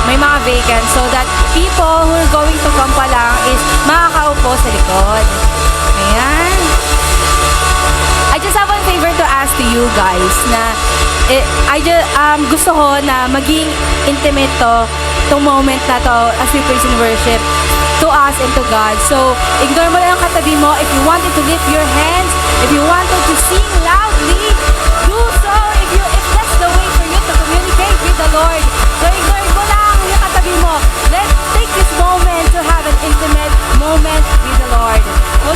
may mga vacant so that people who are going to come pa lang is makakaupo sa likod. Ayan. I just have one favor to ask to you guys na gusto ko na maging intimate tong moment na to as we praise and worship to us and to God. So, ignore mo lang yung katabi mo. If you wanted to lift your hands, if you wanted to sing loudly, do so if that's the way for you to communicate with the Lord. So, ignore mo lang yung katabi mo. Let's take this moment to have an intimate moment with the Lord.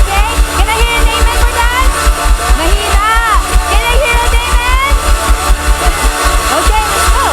Okay? Can I hear an amen for that? Mahina! Can I hear an amen? Okay, let's go!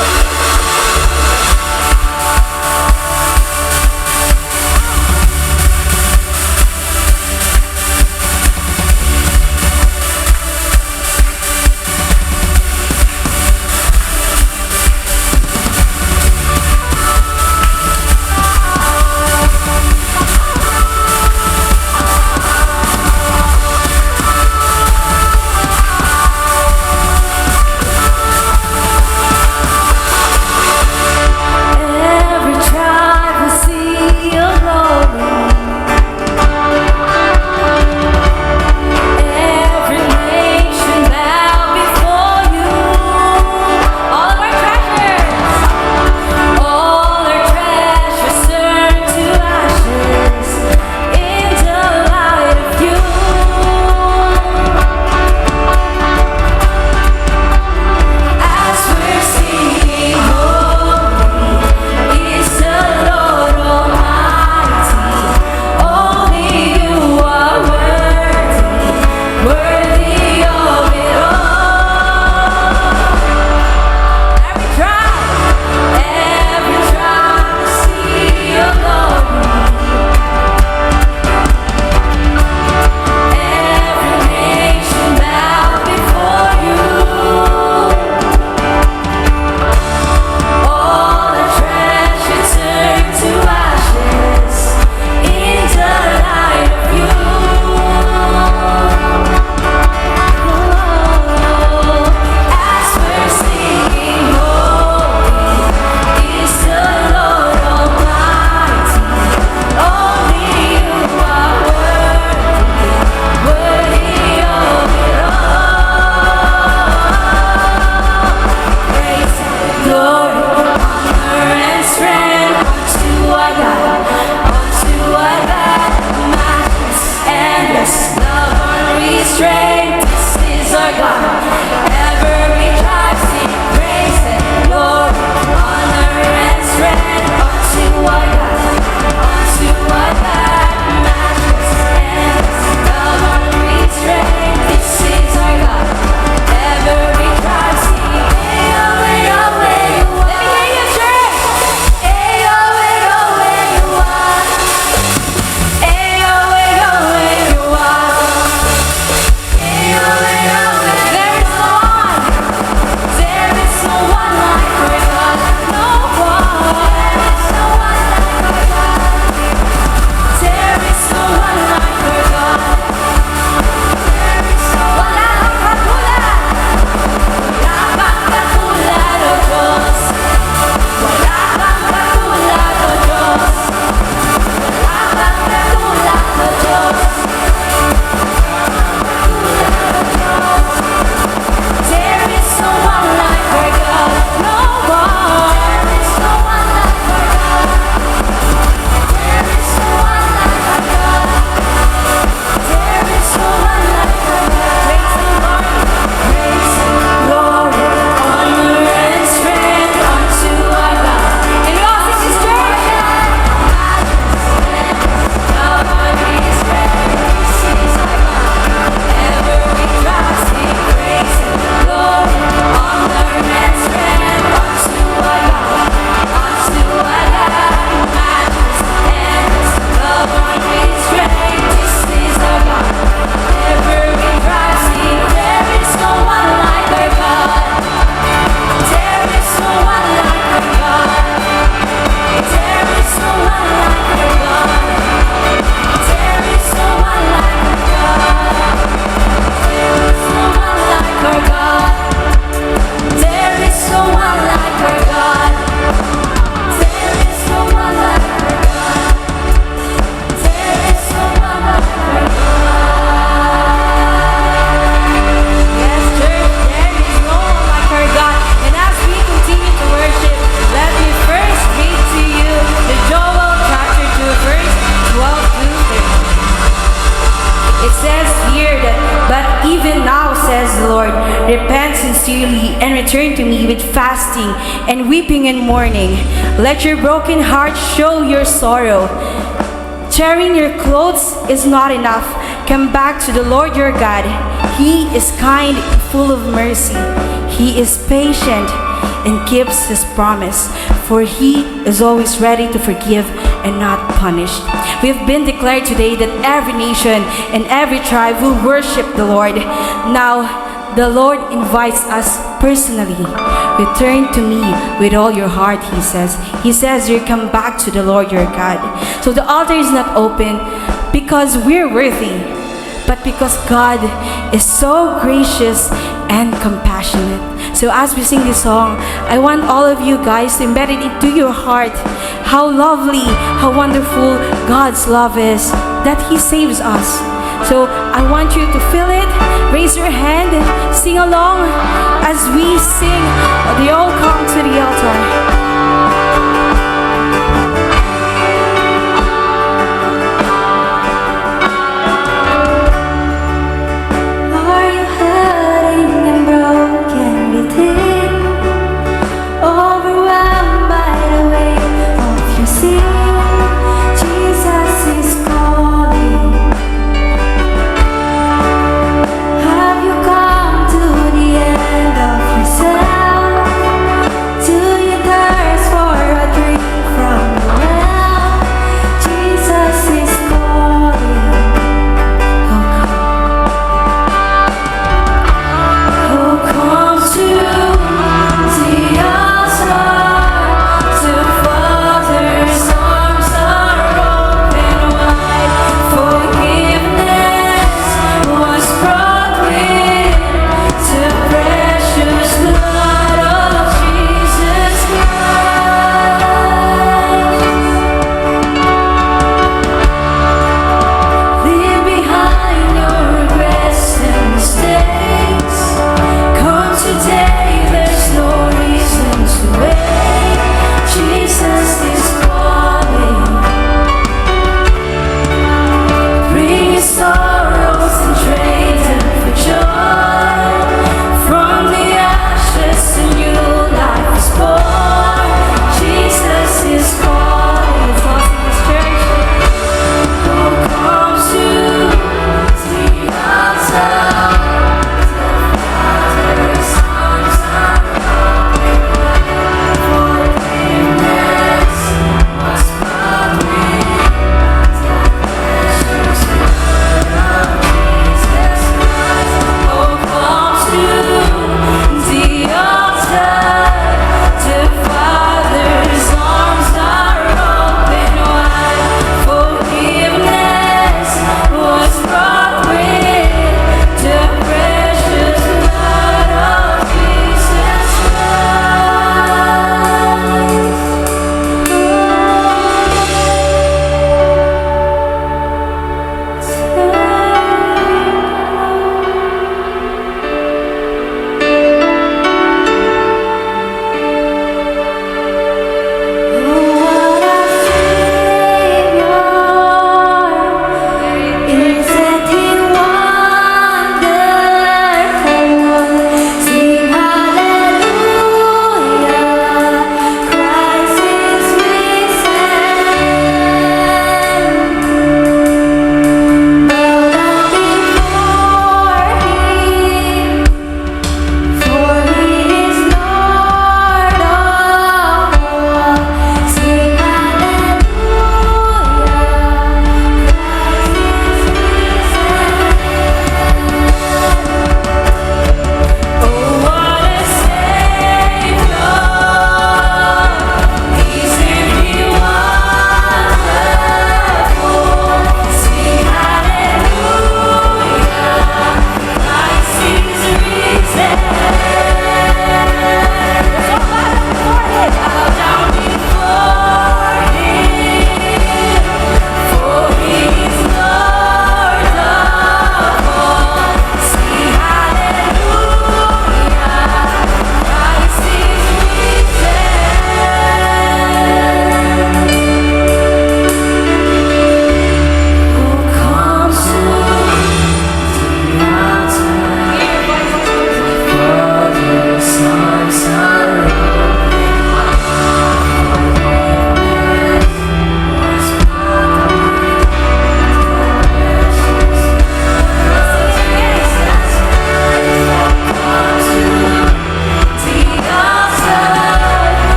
sincerely and return to me with fasting and weeping and mourning. Let your broken heart show your sorrow. Tearing your clothes is not enough. Come back to the Lord your God. He is kind, full of mercy. He is patient and keeps his promise, for he is always ready to forgive and not punish. We have been declared today that every nation and every tribe will worship the Lord. Now, the Lord invites us personally. Return to me with all your heart, he says. He says you come back to the Lord your God. So the altar is not open because we're worthy, but because God is so gracious and compassionate. So as we sing this song, I want all of you guys to embed it into your heart how lovely, how wonderful God's love is, that he saves us. So I want you to feel it. Raise your hand, sing along as we sing. They all come to the altar. To your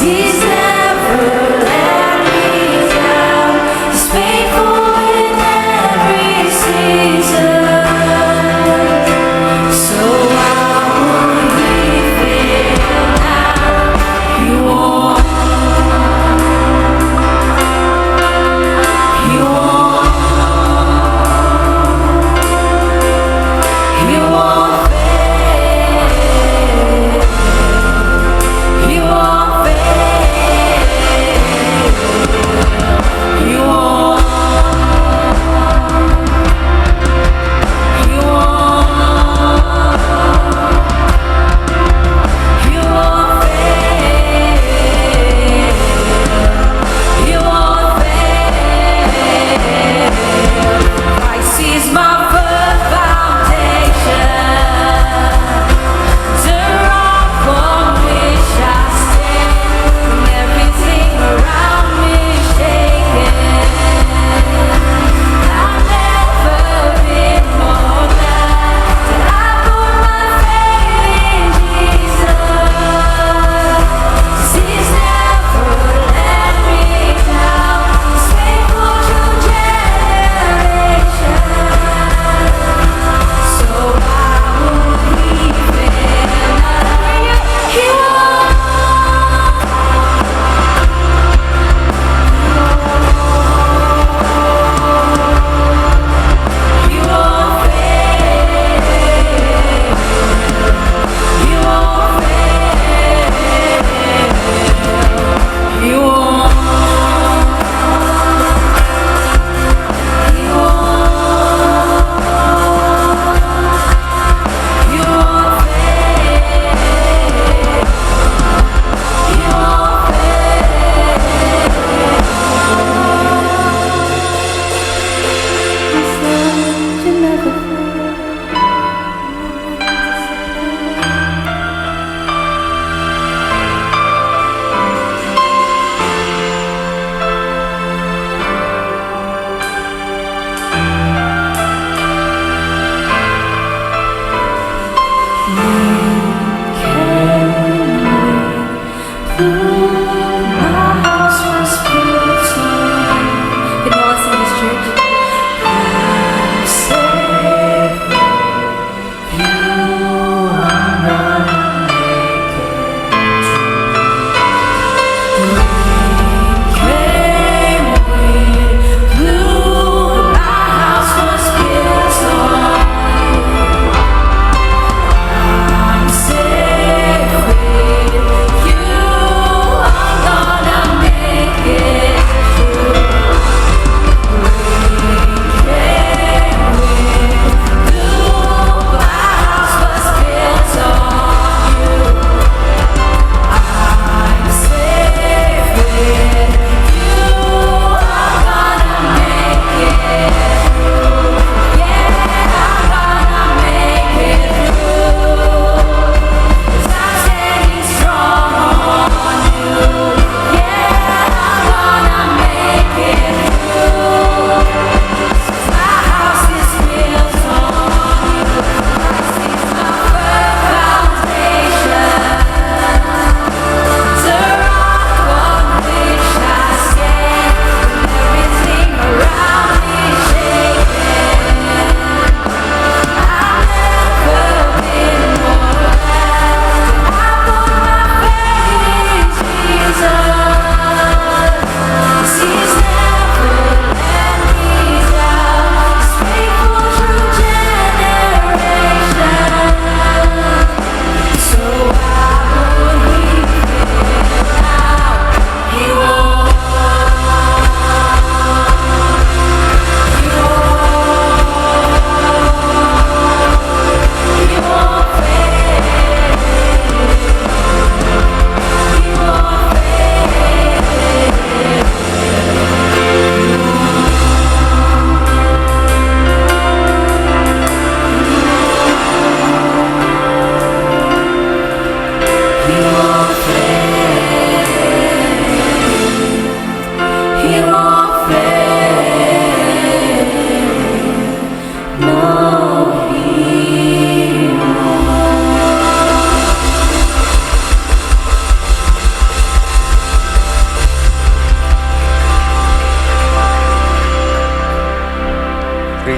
He's never let me down. He's faithful in every season. So why would he fail now? He won't. He won't. He won't fail. He won't fail. He won't. He won't. He won't fail. He won't fail. Christ is my firm foundation, the rock on which I stand. When everything around me is shaking, I've never been more glad that I put my faith in Jesus. 'Cause He's never let me down. He's faithful through generations. So why would He fail? He won't. He won't fail. He won't fail. He won't. He won't. He won't fail. He won't fail. You never my house was built on. Can you all sing this, church? I'm safe. You are not naked. Rain came, wind blew. My house was built on. I'm safe with you.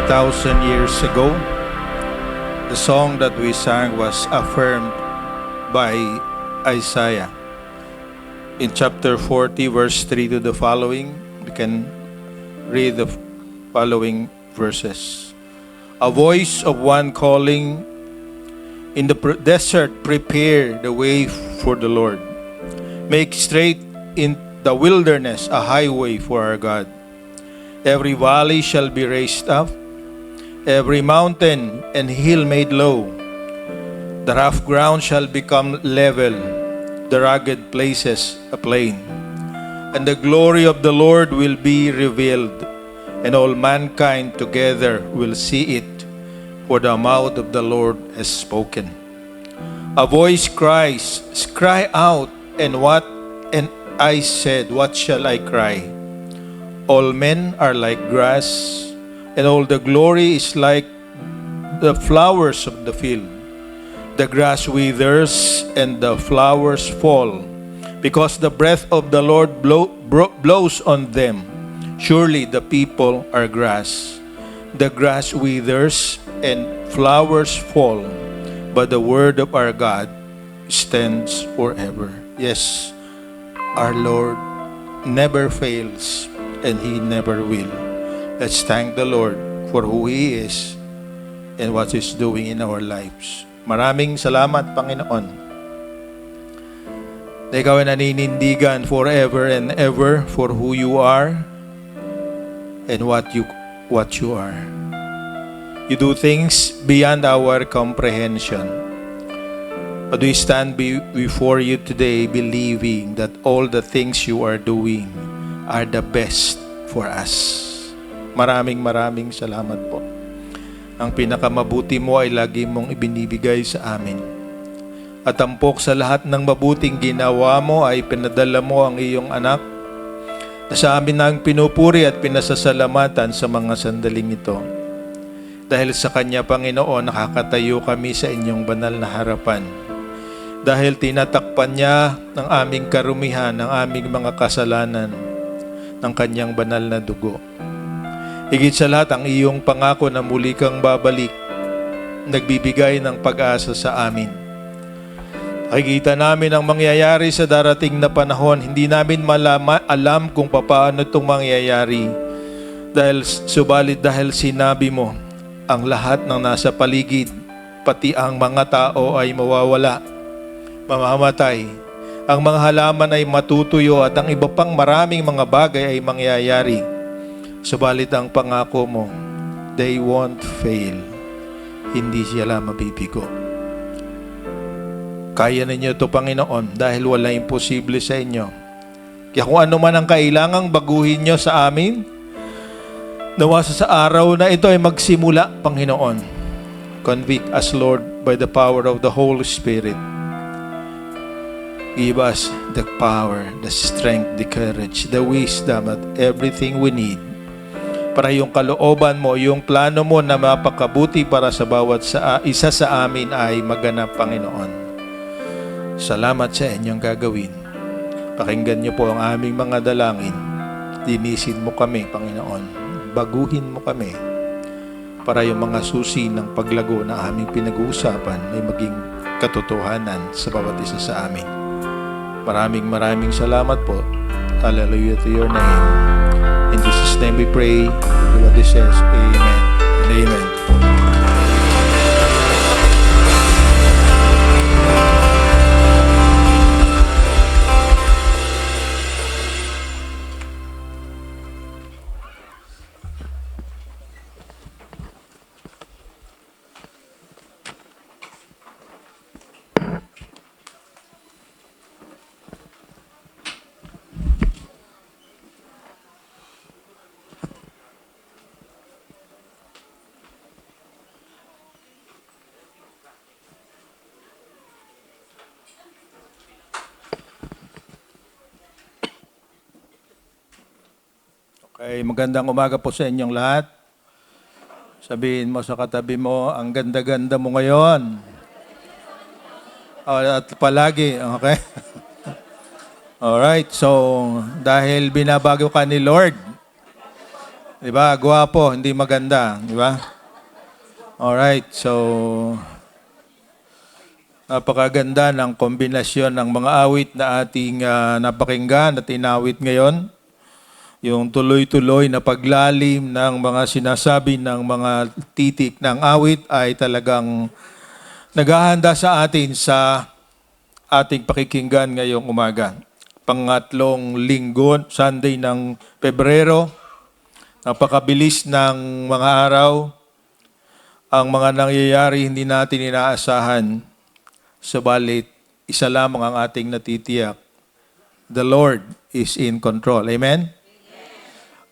3,000 years ago, the song that we sang was affirmed by Isaiah. In chapter 40, verse 3 to the following, we can read the following verses. A voice of one calling, in the desert, prepare the way for the Lord. Make straight in the wilderness a highway for our God. Every valley shall be raised up, every mountain and hill made low. The rough ground shall become level, the rugged places a plain. And the glory of the Lord will be revealed, and all mankind together will see it, for the mouth of the Lord has spoken. A voice cries, cry out, and I said, what shall I cry? All men are like grass, and all the glory is like the flowers of the field. The grass withers and the flowers fall, because the breath of the Lord blows on them. Surely the people are grass. The grass withers and flowers fall, but the word of our God stands forever. Yes, our Lord never fails, and He never will. Let's thank the Lord for who He is and what He's doing in our lives. Maraming salamat, Panginoon, na Ikaw ay naninindigan forever and ever for who You are and what you are. You do things beyond our comprehension. But we stand before You today believing that all the things You are doing are the best for us. Maraming salamat po. Ang pinakamabuti Mo ay lagi Mong ibinibigay sa amin. At tampok sa lahat ng mabuting ginawa Mo ay pinadala Mo ang Iyong anak na sa amin na ang pinupuri at pinasasalamatan sa mga sandaling ito. Dahil sa Kanya, Panginoon, nakakatayo kami sa Inyong banal na harapan. Dahil tinatakpan Niya ng aming karumihan, ng aming mga kasalanan, ng Kanyang banal na dugo. Higit sa lahat, ang Iyong pangako na muli Kang babalik, nagbibigay ng pag-asa sa amin. Nakikita namin ang mangyayari sa darating na panahon. Hindi namin alam kung paano itong mangyayari. Subalit dahil sinabi Mo, ang lahat ng nasa paligid, pati ang mga tao ay mawawala, mamamatay. Ang mga halaman ay matutuyo at ang iba pang maraming mga bagay ay mangyayari. Subalit ang pangako Mo, they won't fail. Hindi sila mabibigo. Kaya ninyo ito, Panginoon, dahil wala imposible sa inyo. Kaya kung ano man ang kailangang baguhin nyo sa amin, nawa sa araw na ito ay magsimula, Panginoon. Convict us, Lord, by the power of the Holy Spirit. Give us the power, the strength, the courage, the wisdom, and everything we need para yung kalooban Mo, yung plano Mo na mapakabuti para sa bawat isa sa amin ay maganap, Panginoon. Salamat sa Inyong gagawin. Pakinggan Niyo po ang aming mga dalangin. Linisin Mo kami, Panginoon. Baguhin Mo kami para yung mga susi ng paglago na aming pinag-uusapan ay maging katotohanan sa bawat isa sa amin. Maraming salamat po. Hallelujah to Your name. In Jesus' name we pray. God says, Amen and Amen. Okay, magandang umaga po sa inyong lahat. Sabihin mo sa katabi mo, ang ganda-ganda mo ngayon. At palagi, okay? Alright, so dahil binabago ka ni Lord, Di ba? Gwapo, hindi maganda. Di ba? Alright, so napakaganda ng kombinasyon ng mga awit na ating napakinggan at inawit ngayon. Yung tuloy-tuloy na paglalim ng mga sinasabi ng mga titik ng awit ay talagang naghahanda sa atin sa ating pakikinggan ngayong umaga. Pangatlong linggo, Sunday ng Pebrero, napakabilis ng mga araw. Ang mga nangyayari hindi natin inaasahan. Subalit, isa lamang ang ating natitiyak. The Lord is in control. Amen?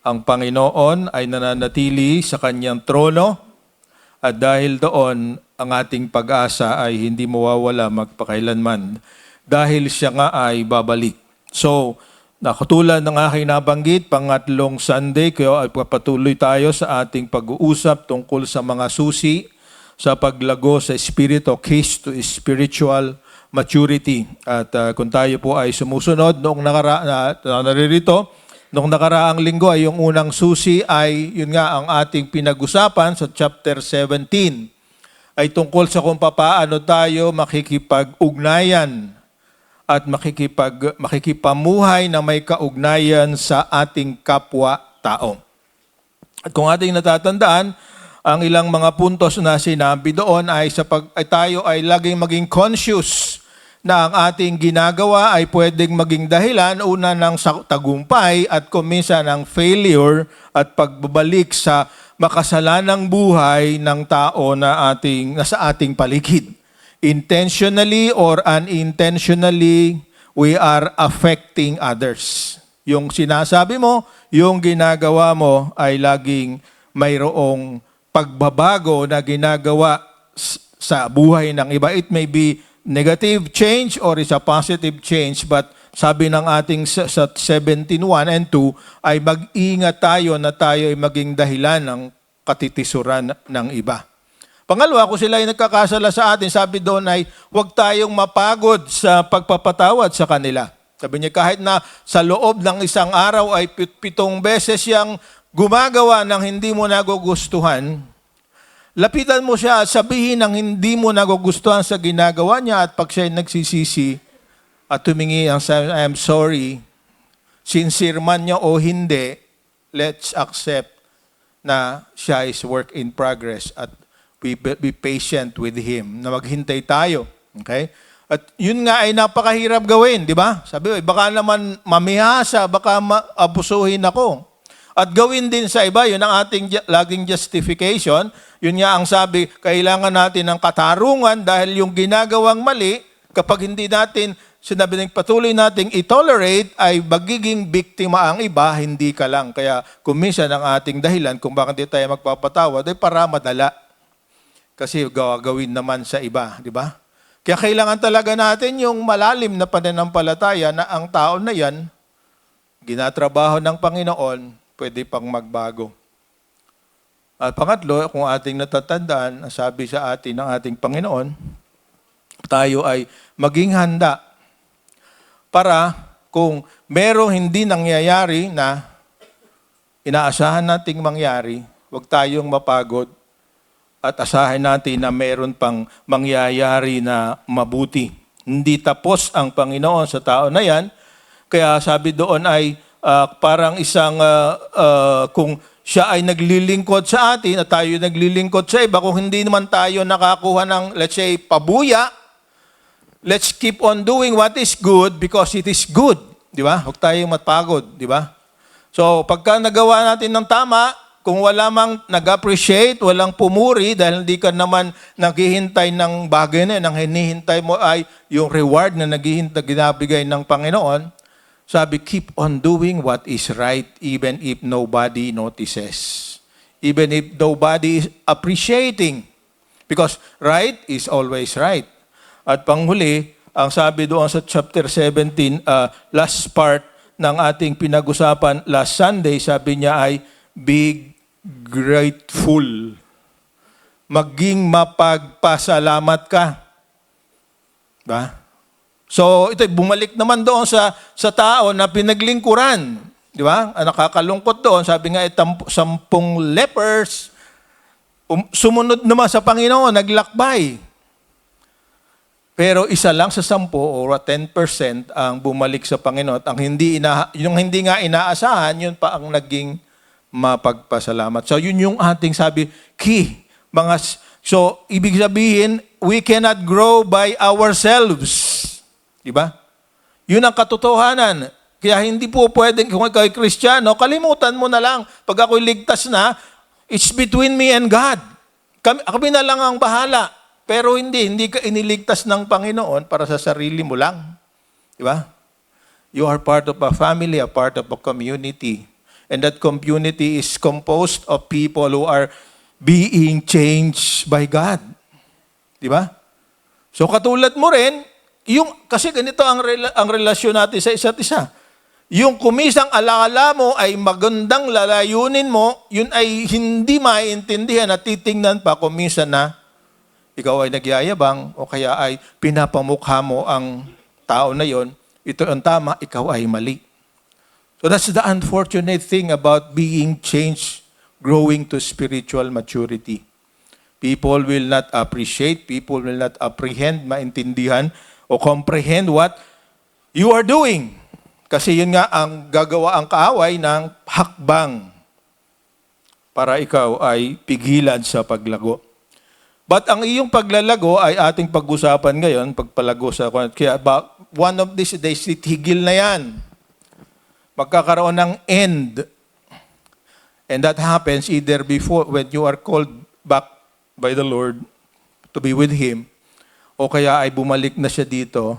Ang Panginoon ay nananatili sa kanyang trono at dahil doon ang ating pag-asa ay hindi mawawala magpakailanman dahil siya nga ay babalik. So, nakatulad ng aking nabanggit, pangatlong Sunday, kaya ay papatuloy tayo sa ating pag-uusap tungkol sa mga susi sa paglago sa Espiritu, keys to spiritual maturity. At kung tayo po ay sumusunod noong naririto, noong nakaraang linggo ay yung unang susi ay yun nga ang ating pinag-usapan sa chapter 17 ay tungkol sa kung paano tayo makikipag-ugnayan at makikipamuhay na may kaugnayan sa ating kapwa-tao. At kung ating natatandaan, ang ilang mga puntos na sinabi doon ay tayo ay laging maging conscious na ang ating ginagawa ay pwedeng maging dahilan una ng tagumpay at kung minsan ng failure at pagbabalik sa makasalanang buhay ng tao na nasa ating paligid. Intentionally or unintentionally, we are affecting others. Yung sinasabi mo, yung ginagawa mo ay laging mayroong pagbabago na ginagawa sa buhay ng iba. It may be negative change or is a positive change, but sabi ng ating sa 17:1 and 2 ay mag-ingat tayo na tayo ay maging dahilan ng katitisuran ng iba. Pangalawa, kung sila ay nagkakasala sa atin, sabi doon ay huwag tayong mapagod sa pagpapatawad sa kanila. Sabi niya kahit na sa loob ng isang araw ay 7 beses siyang gumagawa ng hindi mo nagugustuhan, lapitan mo siya at sabihin ng hindi mo nagugustuhan sa ginagawa niya at pag siya nagsisisi at tumingi ang sabi, I am sorry, sincere man niya o hindi, let's accept na siya is work in progress at we be patient with him, na maghintay tayo. Okay? At yun nga ay napakahirap gawin, di ba? Sabi, baka naman mamihasa, baka abusuhin ako. At gawin din sa iba, yun ang ating laging justification. Yun nga ang sabi, kailangan natin ng katarungan dahil yung ginagawang mali, kapag hindi natin, sinabi ng patuloy nating i-tolerate, ay magiging biktima ang iba, hindi ka lang. Kaya kung minsan ang ating dahilan kung bakit hindi tayo magpapatawad, ay para madala. Kasi gawin naman sa iba, di ba? Kaya kailangan talaga natin yung malalim na pananampalataya na ang tao na yan, ginatrabaho ng Panginoon, pwede pang magbago. At pangatlo, kung ating natatandaan, sabi sa atin ng ating Panginoon, tayo ay maging handa para kung merong hindi nangyayari na inaasahan nating mangyari, huwag tayong mapagod at asahin natin na meron pang mangyayari na mabuti. Hindi tapos ang Panginoon sa tao na yan, kaya sabi doon ay parang isang kung siya ay naglilingkod sa atin at tayo naglilingkod sa iba, kung hindi naman tayo nakakuha ng, let's say, pabuya, let's keep on doing what is good because it is good. Di ba? Huwag tayong matpagod. Di ba? So, pagka nagawa natin ng tama, kung wala mang nag-appreciate, walang pumuri, dahil hindi ka naman naghihintay ng bagay na, ang hinihintay mo ay yung reward na ginabigay ng Panginoon, sabi, keep on doing what is right even if nobody notices. Even if nobody is appreciating. Because right is always right. At panghuli, ang sabi doon sa chapter 17, last part ng ating pinag-usapan last Sunday, sabi niya ay, be grateful. Maging mapagpasalamat ka. Ba? So, ito bumalik naman doon sa tao na pinaglingkuran. Di ba? Ang nakakalungkot doon, sabi nga, 10 lepers, sumunod naman sa Panginoon, naglakbay. Pero isa lang sa 10 o 10% ang bumalik sa Panginoon. At yung hindi nga inaasahan, yun pa ang naging mapagpasalamat. So yun yung ating sabi, key. So ibig sabihin, we cannot grow by ourselves. Diba? Yun ang katotohanan. Kaya hindi po pwedeng, kung ikaw ay Kristiyano, kalimutan mo na lang. Pag ako'y ligtas na, it's between me and God. Kami na lang ang bahala. Pero hindi ka iniligtas ng Panginoon para sa sarili mo lang. Di ba? You are part of a family, a part of a community. And that community is composed of people who are being changed by God. Di ba? So katulad mo rin, kasi ganito ang relasyon natin sa isa't isa. Yung kumisang alaala mo ay magandang lalayunin mo, yun ay hindi maintindihan at titingnan pa kuminsan na ikaw ay nagyayabang o kaya ay pinapamukha mo ang tao na yon, ito ang tama, ikaw ay mali. So that's the unfortunate thing about being changed, growing to spiritual maturity. People will not appreciate, people will not apprehend, maintindihan o comprehend what you are doing. Kasi yun nga ang gagawa ang kaaway ng hakbang para ikaw ay pigilan sa paglago. But ang iyong paglalago ay ating pag-usapan ngayon, pagpalago sa kaya one of these days, titigil na yan. Magkakaroon ng end. And that happens either before, when you are called back by the Lord to be with Him, o kaya ay bumalik na siya dito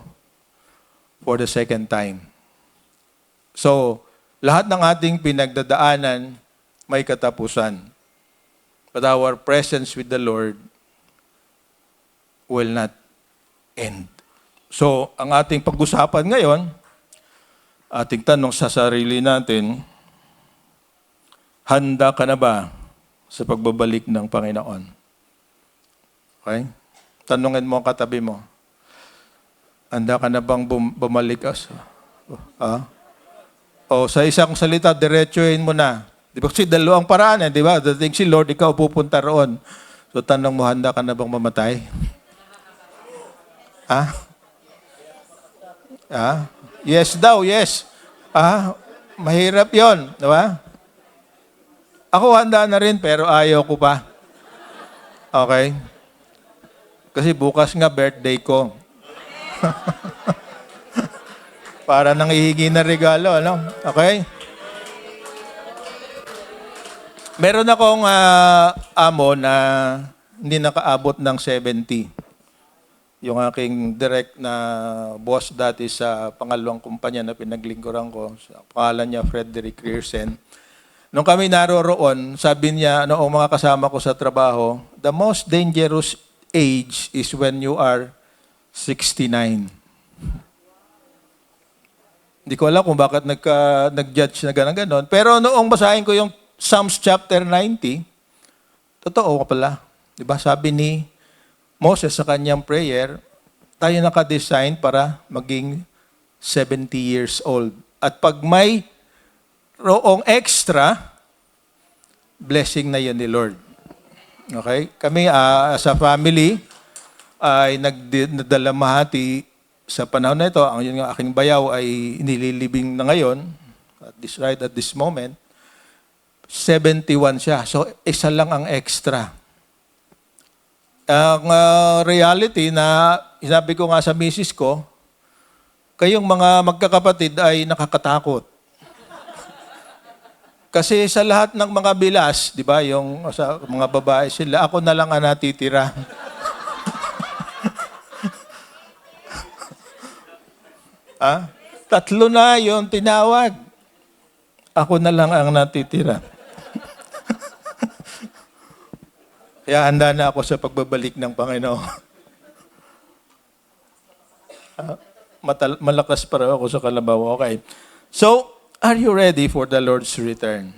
for the second time. So, lahat ng ating pinagdadaanan may katapusan. But our presence with the Lord will not end. So, ang ating pag-usapan ngayon, ating tanong sa sarili natin, handa ka na ba sa pagbabalik ng Panginoon? Okay? Tanungin mo ang katabi mo, handa ka na bang bumalik? O sa isang salita, diretsuhin mo na. Di ba? Kasi dalawang paraan, di ba? Dating si Lord, ikaw pupunta roon. So, tanong mo, handa ka na bang mamatay? Yes daw, yes. Mahirap yon, di ba? Ako handa na rin, pero ayaw ko pa. Okay? Kasi bukas nga birthday ko. Para nang ihingi na regalo, ano? Okay? Meron akong amo na hindi nakaabot ng 70. Yung aking direct na boss dati sa pangalawang kumpanya na pinaglingkuran ko, pangalan niya Frederick Riersen. Nung kami naroroon, sabi niya, noong mga kasama ko sa trabaho, the most dangerous age is when you are 69. Hindi ko alam kung bakit nag-judge na gano'n. Pero noong basahin ko yung Psalms chapter 90, totoo ka pala. Diba? Sabi ni Moses sa kanyang prayer, tayo naka-design para maging 70 years old. At pag may roong extra, blessing na yun ni Lord. Okay? Kami sa family ay nagdalamahati sa panahon na ito. Ang yun nga aking bayaw ay nililibing na ngayon, at this moment, 71 siya. So, isa lang ang extra. Ang reality na sinabi ko nga sa misis ko, kayong mga magkakapatid ay nakakatakot. Kasi sa lahat ng mga bilas, di ba, yung sa mga babae sila, ako na lang ang natitira. Tatlo na yung tinawag. Ako na lang ang natitira. Kaya handa na ako sa pagbabalik ng Panginoon. Malakas para ako sa kalabaw. Okay. So, are you ready for the Lord's return?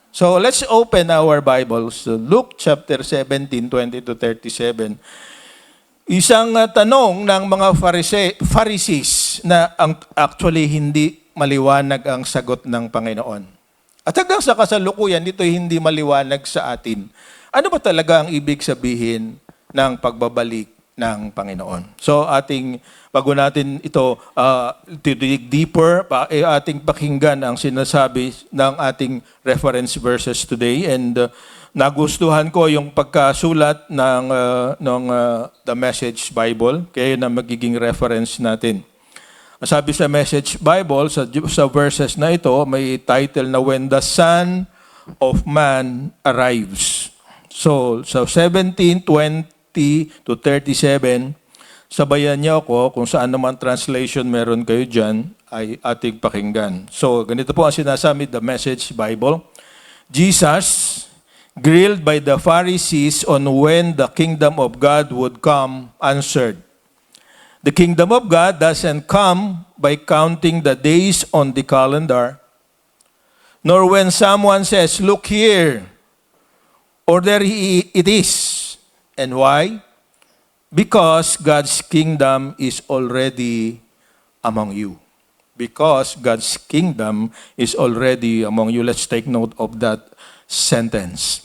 So, let's open our Bibles to Luke chapter 17, 20-37. Isang tanong ng mga Pharisees na actually hindi maliwanag ang sagot ng Panginoon. At hanggang sa kasalukuyan, ito hindi maliwanag sa atin. Ano ba talaga ang ibig sabihin ng pagbabalik ng Panginoon? So bago natin ito to dig deeper, ating pakinggan ang sinasabi ng ating reference verses today. And nagustuhan ko yung pagkasulat ng The Message Bible, kaya na magiging reference natin. Sabi sa Message Bible, sa verses na ito, may title na When the Son of Man Arrives. So, sa 17, 20 to 37, sabayan niyo ako kung saan naman translation meron kayo dyan, ay ating pakinggan. So, ganito po ang sinasabi, The Message Bible. Jesus, grilled by the Pharisees on when the kingdom of God would come, answered, "The kingdom of God doesn't come by counting the days on the calendar, nor when someone says, 'Look here,' or 'There it is.' And why? Because God's kingdom is already among you." Because God's kingdom is already among you. Let's take note of that sentence.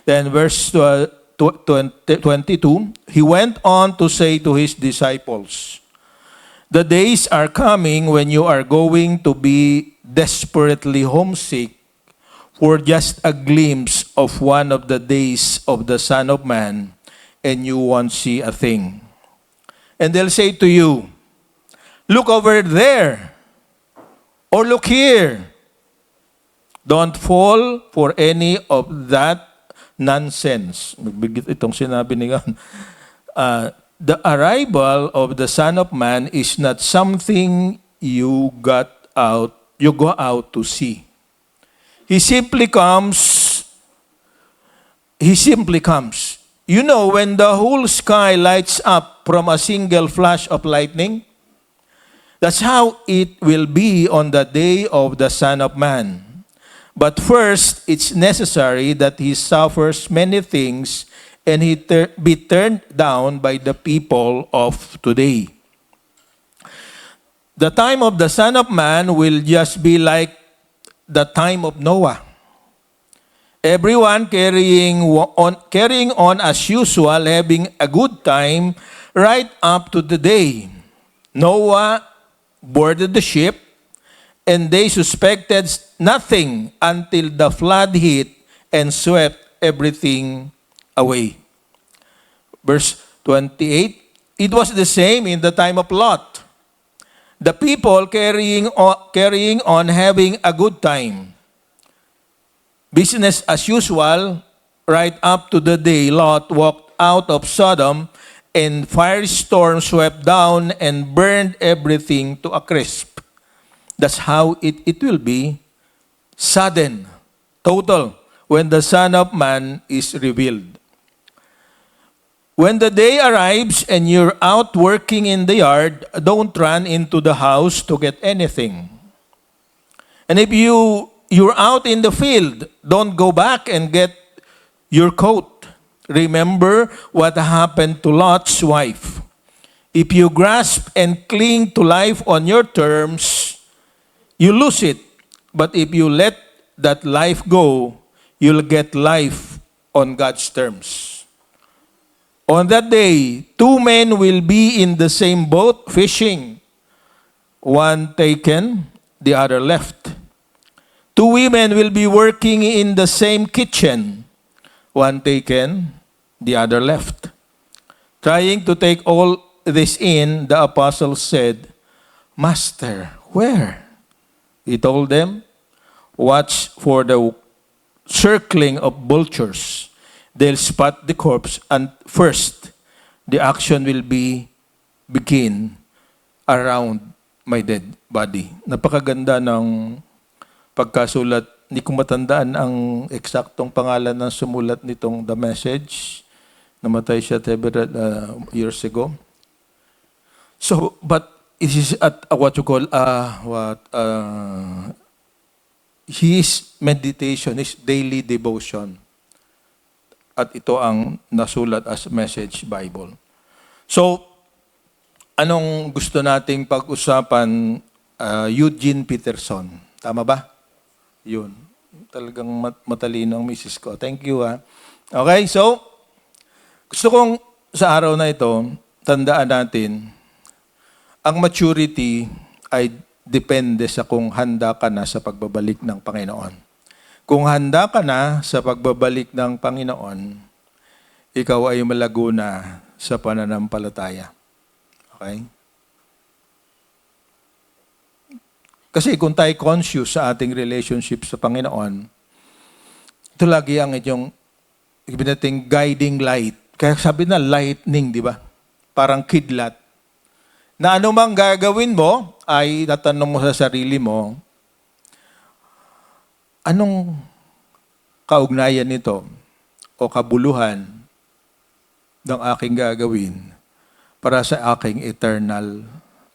Then verse 22, he went on to say to his disciples, "The days are coming when you are going to be desperately homesick for just a glimpse of one of the days of the Son of Man, and you won't see a thing. And they'll say to you, 'Look over there,' or 'Look here.' Don't fall for any of that nonsense." Magbigit itong sinabi ni God. The arrival of the Son of Man is not something you go out to see. He simply comes. You know, when the whole sky lights up from a single flash of lightning, that's how it will be on the day of the Son of Man. But first, it's necessary that he suffers many things and he be turned down by the people of today. The time of the Son of Man will just be like the time of Noah. Everyone carrying on as usual, having a good time right up to the day Noah boarded the ship, and they suspected nothing until the flood hit and swept everything away. Verse 28, it was the same in the time of Lot. The people carrying on having a good time. Business as usual, right up to the day Lot walked out of Sodom and firestorm swept down and burned everything to a crisp. That's how it will be, sudden, total, when the Son of Man is revealed. When the day arrives and you're out working in the yard, don't run into the house to get anything. And if you're out in the field, don't go back and get your coat. Remember what happened to Lot's wife. If you grasp and cling to life on your terms, you lose it. But if you let that life go, you'll get life on God's terms. On that day, two men will be in the same boat fishing. One taken, the other left. Two women will be working in the same kitchen. One taken, the other left. Trying to take all this in, the apostle said, "Master, where?" He told them, "Watch for the circling of vultures. They'll spot the corpse, and first, the action will begin around my dead body." Napakaganda ng pagkasulat. Hindi ko matandaan ang eksaktong pangalan ng sumulat nitong The Message. Namatay siya several years ago. So, but it is at what you call his meditation, his daily devotion. At ito ang nasulat as Message Bible. So, anong gusto nating pag-usapan Eugene Peterson. Tama ba? Yun. Talagang matalino ang misis ko. Thank you, ha. Okay, so, gusto kong sa araw na ito, tandaan natin, ang maturity ay depende sa kung handa ka na sa pagbabalik ng Panginoon. Kung handa ka na sa pagbabalik ng Panginoon, ikaw ay malago na sa pananampalataya. Okay? Kasi kung tayo conscious sa ating relationship sa Panginoon, ito lagi ang inyong ibinating guiding light. Kaya sabi na lightning, di ba? Parang kidlat. Na anumang gagawin mo, ay tatanong mo sa sarili mo, anong kaugnayan nito o kabuluhan ng aking gagawin para sa aking eternal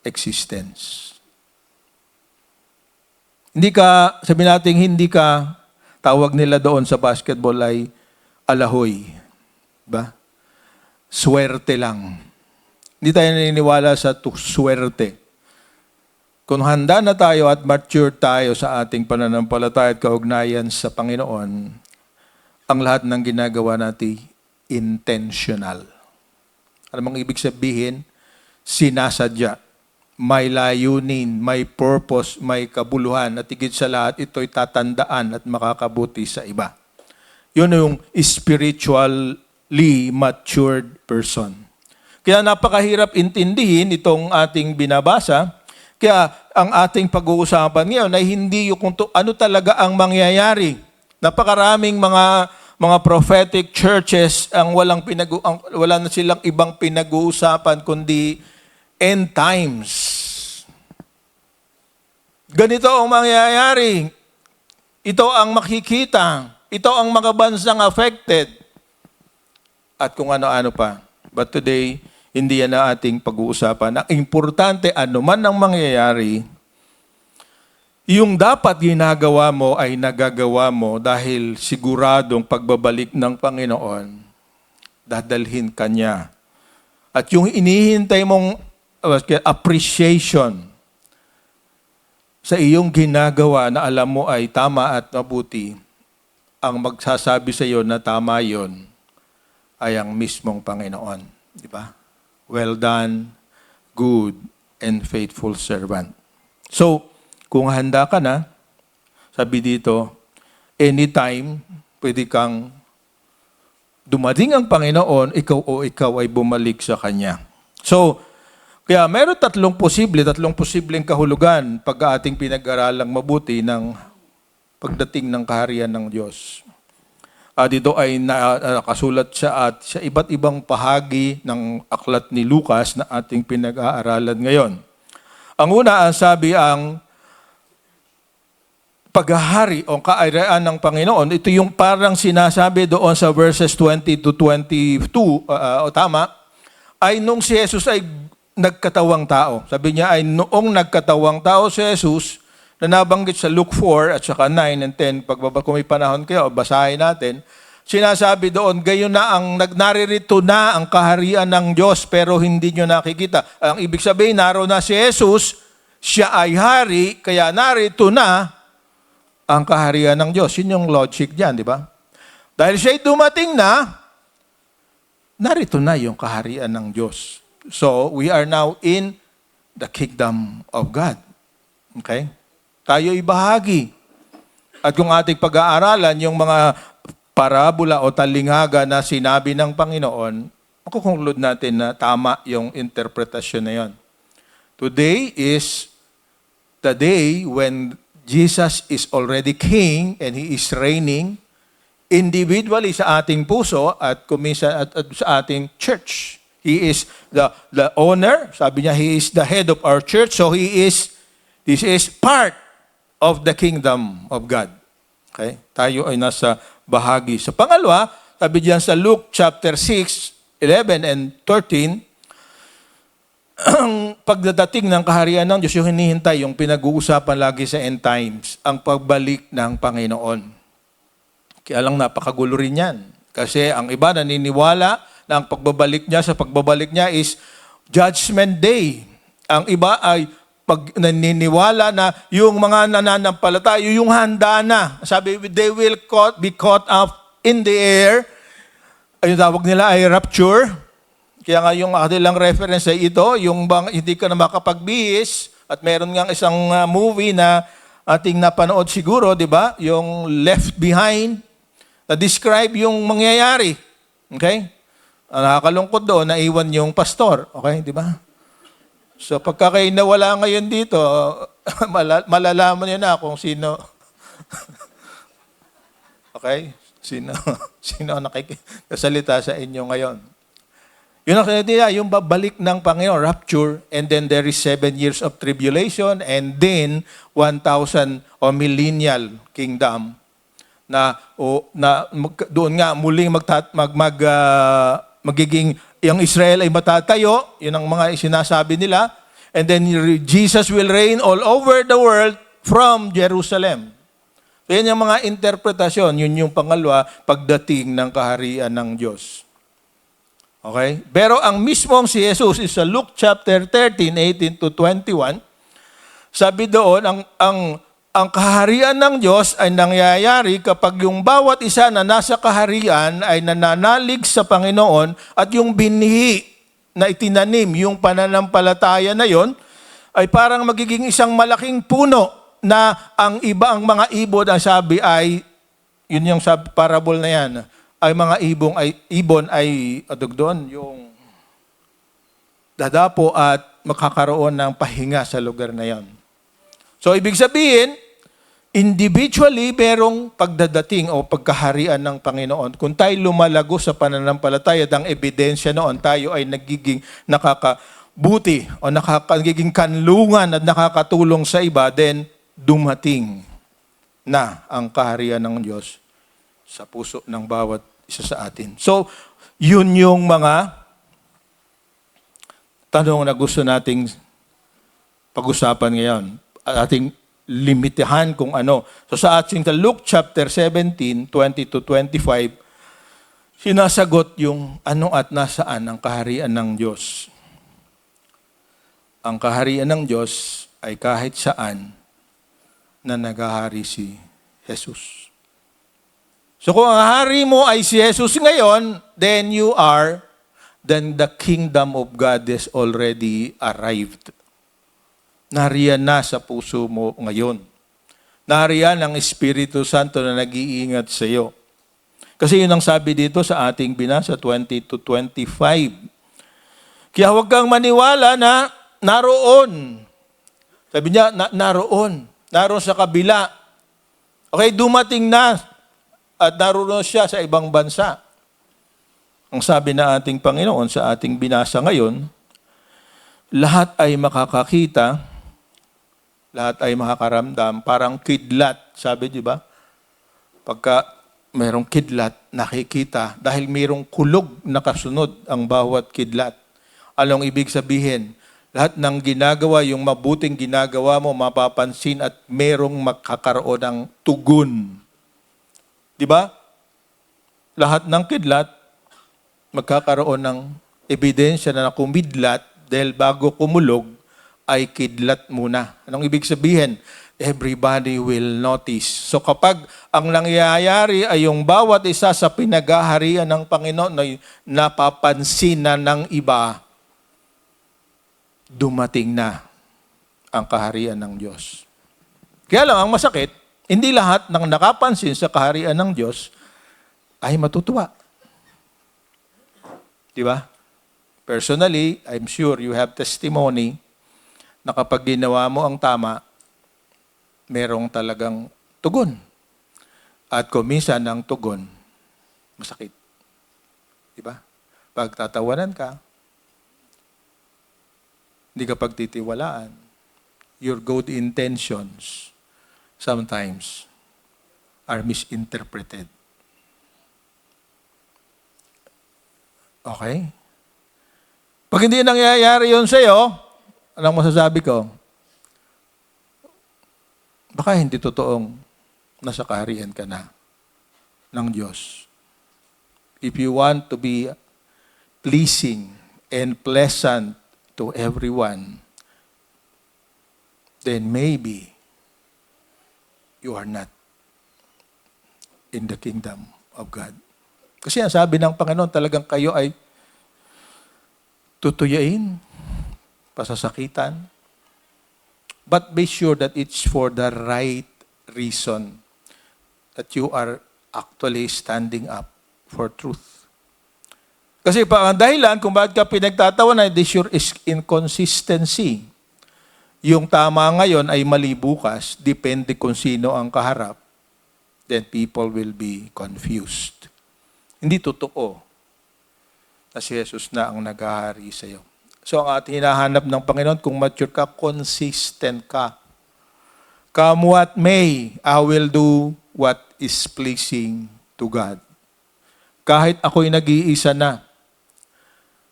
existence? Hindi ka, sabi natin, hindi ka, tawag nila doon sa basketball ay alahoy. Ba? Swerte lang. Hindi tayo naniniwala sa swerte. Kung handa na tayo at mature tayo sa ating pananampalataya at kaugnayan sa Panginoon, ang lahat ng ginagawa natin intentional. Ano mang ibig sabihin? Sinasadya. May layunin, may purpose, may kabuluhan, at higit sa lahat, ito'y tatandaan at makakabuti sa iba. Yun yung spiritually matured person. Kaya napakahirap intindihin itong ating binabasa. Kaya ang ating pag-uusapan ngayon ay hindi yung kung ano talaga ang mangyayari. Napakaraming mga prophetic churches ang wala na silang ibang pinag-uusapan kundi end times. Ganito ang mangyayari. Ito ang makikita. Ito ang mga bansang affected. At kung ano-ano pa. But today, hindi yan na ating pag-uusapan. Ang importante, ano man ang mangyayari, yung dapat ginagawa mo ay nagagawa mo dahil siguradong pagbabalik ng Panginoon, dadalhin ka niya. At yung inihintay mong appreciation sa iyong ginagawa na alam mo ay tama at mabuti, ang magsasabi sa iyo na tama yon ay ang mismong Panginoon. Di ba? Well done, good and faithful servant. So, kung handa ka na, sabi dito, anytime pwede kang dumating ang Panginoon, ikaw ay bumalik sa Kanya. So, kaya meron tatlong posibleng kahulugan pag ating pinag-aralang mabuti ng pagdating ng kaharian ng Diyos. Dito ay nakasulat sa iba't ibang bahagi ng aklat ni Lucas na ating pinag-aaralan ngayon. Ang una, ang sabi ang paghahari o kaayaan ng Panginoon. Ito yung parang sinasabi doon sa verses 20 to 22, tama, ay nung si Jesus ay nagkatawang tao. Sabi niya ay noong nagkatawang tao si Jesus, na nabanggit sa Luke 4 at saka 9 and 10, kung may panahon kayo, basahin natin, sinasabi doon, gayon na naririto na ang kaharian ng Diyos pero hindi nyo nakikita. Ang ibig sabihin, naroon na si Jesus, siya ay hari, kaya narito na ang kaharian ng Diyos. Yun yung logic dyan, di ba? Dahil siya'y dumating na, narito na yung kaharian ng Diyos. So, we are now in the kingdom of God. Okay? Tayo'y bahagi. At kung ating pag-aaralan, yung mga parabola o talinghaga na sinabi ng Panginoon, makukonklud natin na tama yung interpretasyon na yon. Today is the day when Jesus is already King and He is reigning individually sa ating puso at kuminsan at sa ating church. He is the owner. Sabi niya, He is the head of our church. So this is part of the kingdom of God. Okay? Tayo ay nasa bahagi. Sa pangalawa, sabi diyan sa Luke chapter 6, 11 and 13, ang pagdadating ng kaharian ng Diyos, yung hinihintay, yung pinag-uusapan lagi sa end times, ang pagbalik ng Panginoon. Kaya lang napakagulo rin yan. Kasi ang iba naniniwala na ang pagbabalik niya is Judgment Day. Ang iba ay naniniwala na yung mga nananampalataya, yung handa na. Sabi, they will be caught up in the air. Ayun tawag nila ay rapture. Kaya nga yung kanilang reference ay ito, yung bang hindi ka na makapagbihis. At meron nga isang movie na ating napanood siguro, di ba? Yung Left Behind, na describe yung mangyayari. Okay? Nakakalungkot doon, naiwan yung pastor. Okay, di ba? So pagka kayo nawala ngayon dito, malalaman niyo na kung sino. Okay? Sino ang nakikasalita sa inyo ngayon. Yun ang sinabi yung babalik ng Panginoon, rapture, and then there is 7 years of tribulation, and then 1,000 o millennial kingdom doon nga muling magiging yung Israel ay matatayo, yun ang mga sinasabi nila, and then Jesus will reign all over the world from Jerusalem. So yan yung mga interpretasyon, yun yung pangalawa, pagdating ng kaharian ng Diyos. Okay? Pero ang mismong si Jesus is sa Luke chapter 13, 18 to 21, sabi doon, ang kaharian ng Diyos ay nangyayari kapag yung bawat isa na nasa kaharian ay nananalig sa Panginoon at yung binhi na itinanim, yung pananampalataya na yon, ay parang magiging isang malaking puno na ang mga ibon, ang sabi ay, yun yung parable na yan, ay mga ibon ay doon, yung dadapo at makakaroon ng pahinga sa lugar na yon. So, ibig sabihin, individually, merong pagdadating o pagkaharian ng Panginoon. Kung tayo lumalago sa pananampalataya, ang ebidensya noon, tayo ay nagiging nakakabuti o nagiging kanlungan at nakakatulong sa iba, then dumating na ang kaharian ng Diyos sa puso ng bawat isa sa atin. So, yun yung mga tanong na gusto nating pag-usapan ngayon. Ating limitahan kung ano. So sa ating Luke chapter 17, 20 to 25, sinasagot yung ano at nasaan ang kaharian ng Diyos. Ang kaharian ng Diyos ay kahit saan na naghahari si Jesus. So kung ang hari mo ay si Jesus ngayon, then the kingdom of God is already arrived. Nariyan na sa puso mo ngayon. Nariyan ang Espiritu Santo na nag-iingat sa iyo. Kasi yun ang sabi dito sa ating binasa 20 to 25. Kaya huwag kang maniwala na naroon. Sabi niya, naroon. Naroon sa kabila. Okay, dumating na at naroon siya sa ibang bansa. Ang sabi na ating Panginoon sa ating binasa ngayon, lahat ay makakakita, lahat ay makakaramdam, parang kidlat, sabi di ba? Pagka mayroong kidlat, nakikita, dahil mayroong kulog na kasunod ang bawat kidlat. Anong ibig sabihin? Lahat ng ginagawa, yung mabuting ginagawa mo, mapapansin at mayroong makakaroon ng tugon. Di ba? Lahat ng kidlat, magkakaroon ng ebidensya na kumidlat dahil bago kumulog, ay kidlat muna. Anong ibig sabihin? Everybody will notice. So kapag ang nangyayari ay yung bawat isa sa pinaghaharian ng Panginoon ay napapansin na ng iba, dumating na ang kaharian ng Diyos. Kaya lang, ang masakit, hindi lahat ng nakapansin sa kaharian ng Diyos ay matutuwa. Di ba? Personally, I'm sure you have testimony na kapag ginawa mo ang tama, merong talagang tugon. At kung minsan ang tugon, masakit. Di ba? Pag tatawanan ka, hindi ka pagtitiwalaan, your good intentions sometimes are misinterpreted. Okay? Pag hindi nangyayari yun sa'yo, anong masasabi ko? Baka hindi totoong nasa kaharian ka na ng Diyos. If you want to be pleasing and pleasant to everyone, then maybe you are not in the kingdom of God. Kasi ang sabi ng Panginoon, talagang kayo ay tutuyain, pasasakitan. But be sure that it's for the right reason, that you are actually standing up for truth. Kasi ang dahilan kung bakit ka pinagtatawanan, this your is inconsistency. Yung tama ngayon ay mali bukas, depende kung sino ang kaharap, then people will be confused. Hindi totoo na si Jesus na ang naghahari sa iyo. So ang ating hinahanap ng Panginoon, kung mature ka, consistent ka. Come what may, I will do what is pleasing to God. Kahit ako'y nag-iisa na,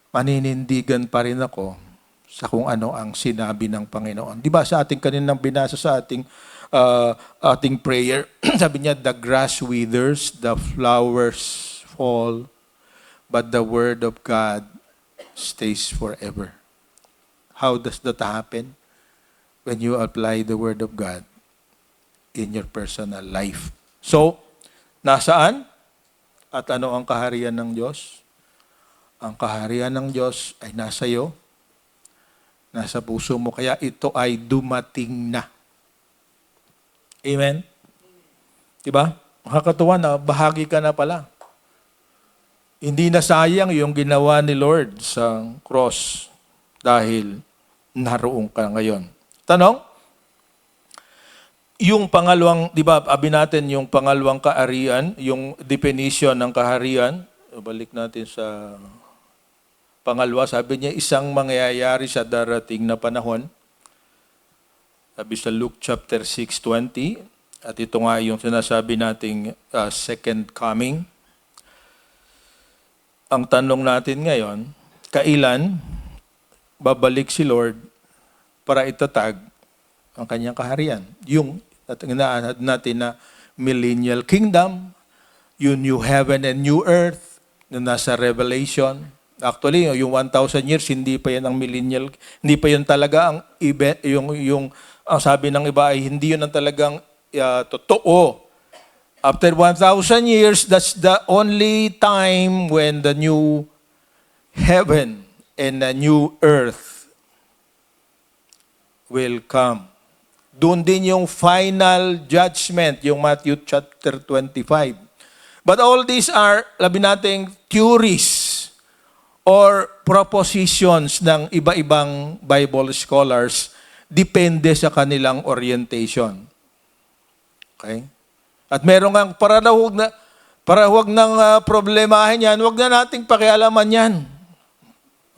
maninindigan pa rin ako sa kung ano ang sinabi ng Panginoon. Di ba sa ating kaninang binasa sa ating prayer, sabi niya, the grass withers, the flowers fall, but the word of God stays forever. How does that happen? When you apply the word of God in your personal life. So, nasaan? At ano ang kaharian ng Diyos? Ang kaharian ng Diyos ay nasa iyo, nasa puso mo, kaya ito ay dumating na. Amen? Diba? Nakakatuwa na bahagi ka na pala. Hindi na sayang yung ginawa ni Lord sa cross dahil naroon ka ngayon. Tanong, yung pangalawang, di ba, abi natin yung pangalawang kaharian, yung definition ng kaharian, balik natin sa pangalawa, sabi niya, isang mangyayari sa darating na panahon. Sabi sa Luke chapter 6:20, at ito nga yung sinasabi nating second coming. Ang tanong natin ngayon, kailan babalik si Lord para itatag ang kanyang kaharian? Yung inaanad natin na millennial kingdom, yung new heaven and new earth na nasa Revelation. Actually, yung 1,000 years, hindi pa yan ang millennial, hindi pa yun talaga ang event, yung ang sabi ng iba ay hindi yun ang talagang totoo. After 1,000 years, that's the only time when the new heaven and the new earth will come. Doon din yung final judgment, yung Matthew chapter 25. But all these are, labi nating, theories or propositions ng iba-ibang Bible scholars, depende sa kanilang orientation. Okay? At meron kang para huwag nang problemahin yan, huwag na nating pakialaman yan.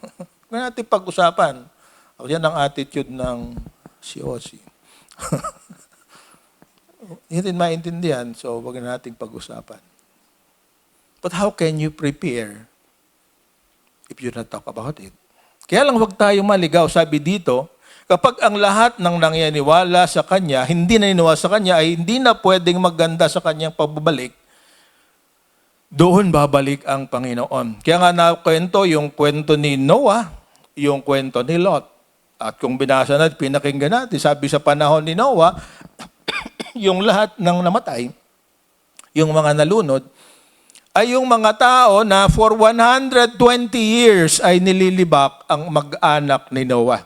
Huwag na nating pag-usapan. O yan ang attitude ng si Osi. Hindi rin maintindihan, so huwag na nating pag-usapan. But how can you prepare if you not talk about it? Kaya lang huwag tayong maligaw. Sabi dito, kapag ang lahat ng nangyaniwala sa Kanya, hindi naniniwala sa Kanya, ay hindi na pwedeng maganda sa Kanyang pagbabalik, doon babalik ang Panginoon. Kaya nga nakwento yung kwento ni Noah, yung kwento ni Lot. At kung binasa natin, pinakinggan natin, sabi sa panahon ni Noah, yung lahat ng namatay, yung mga nalunod, ay yung mga tao na for 120 years ay nililibak ang mag-anak ni Noah.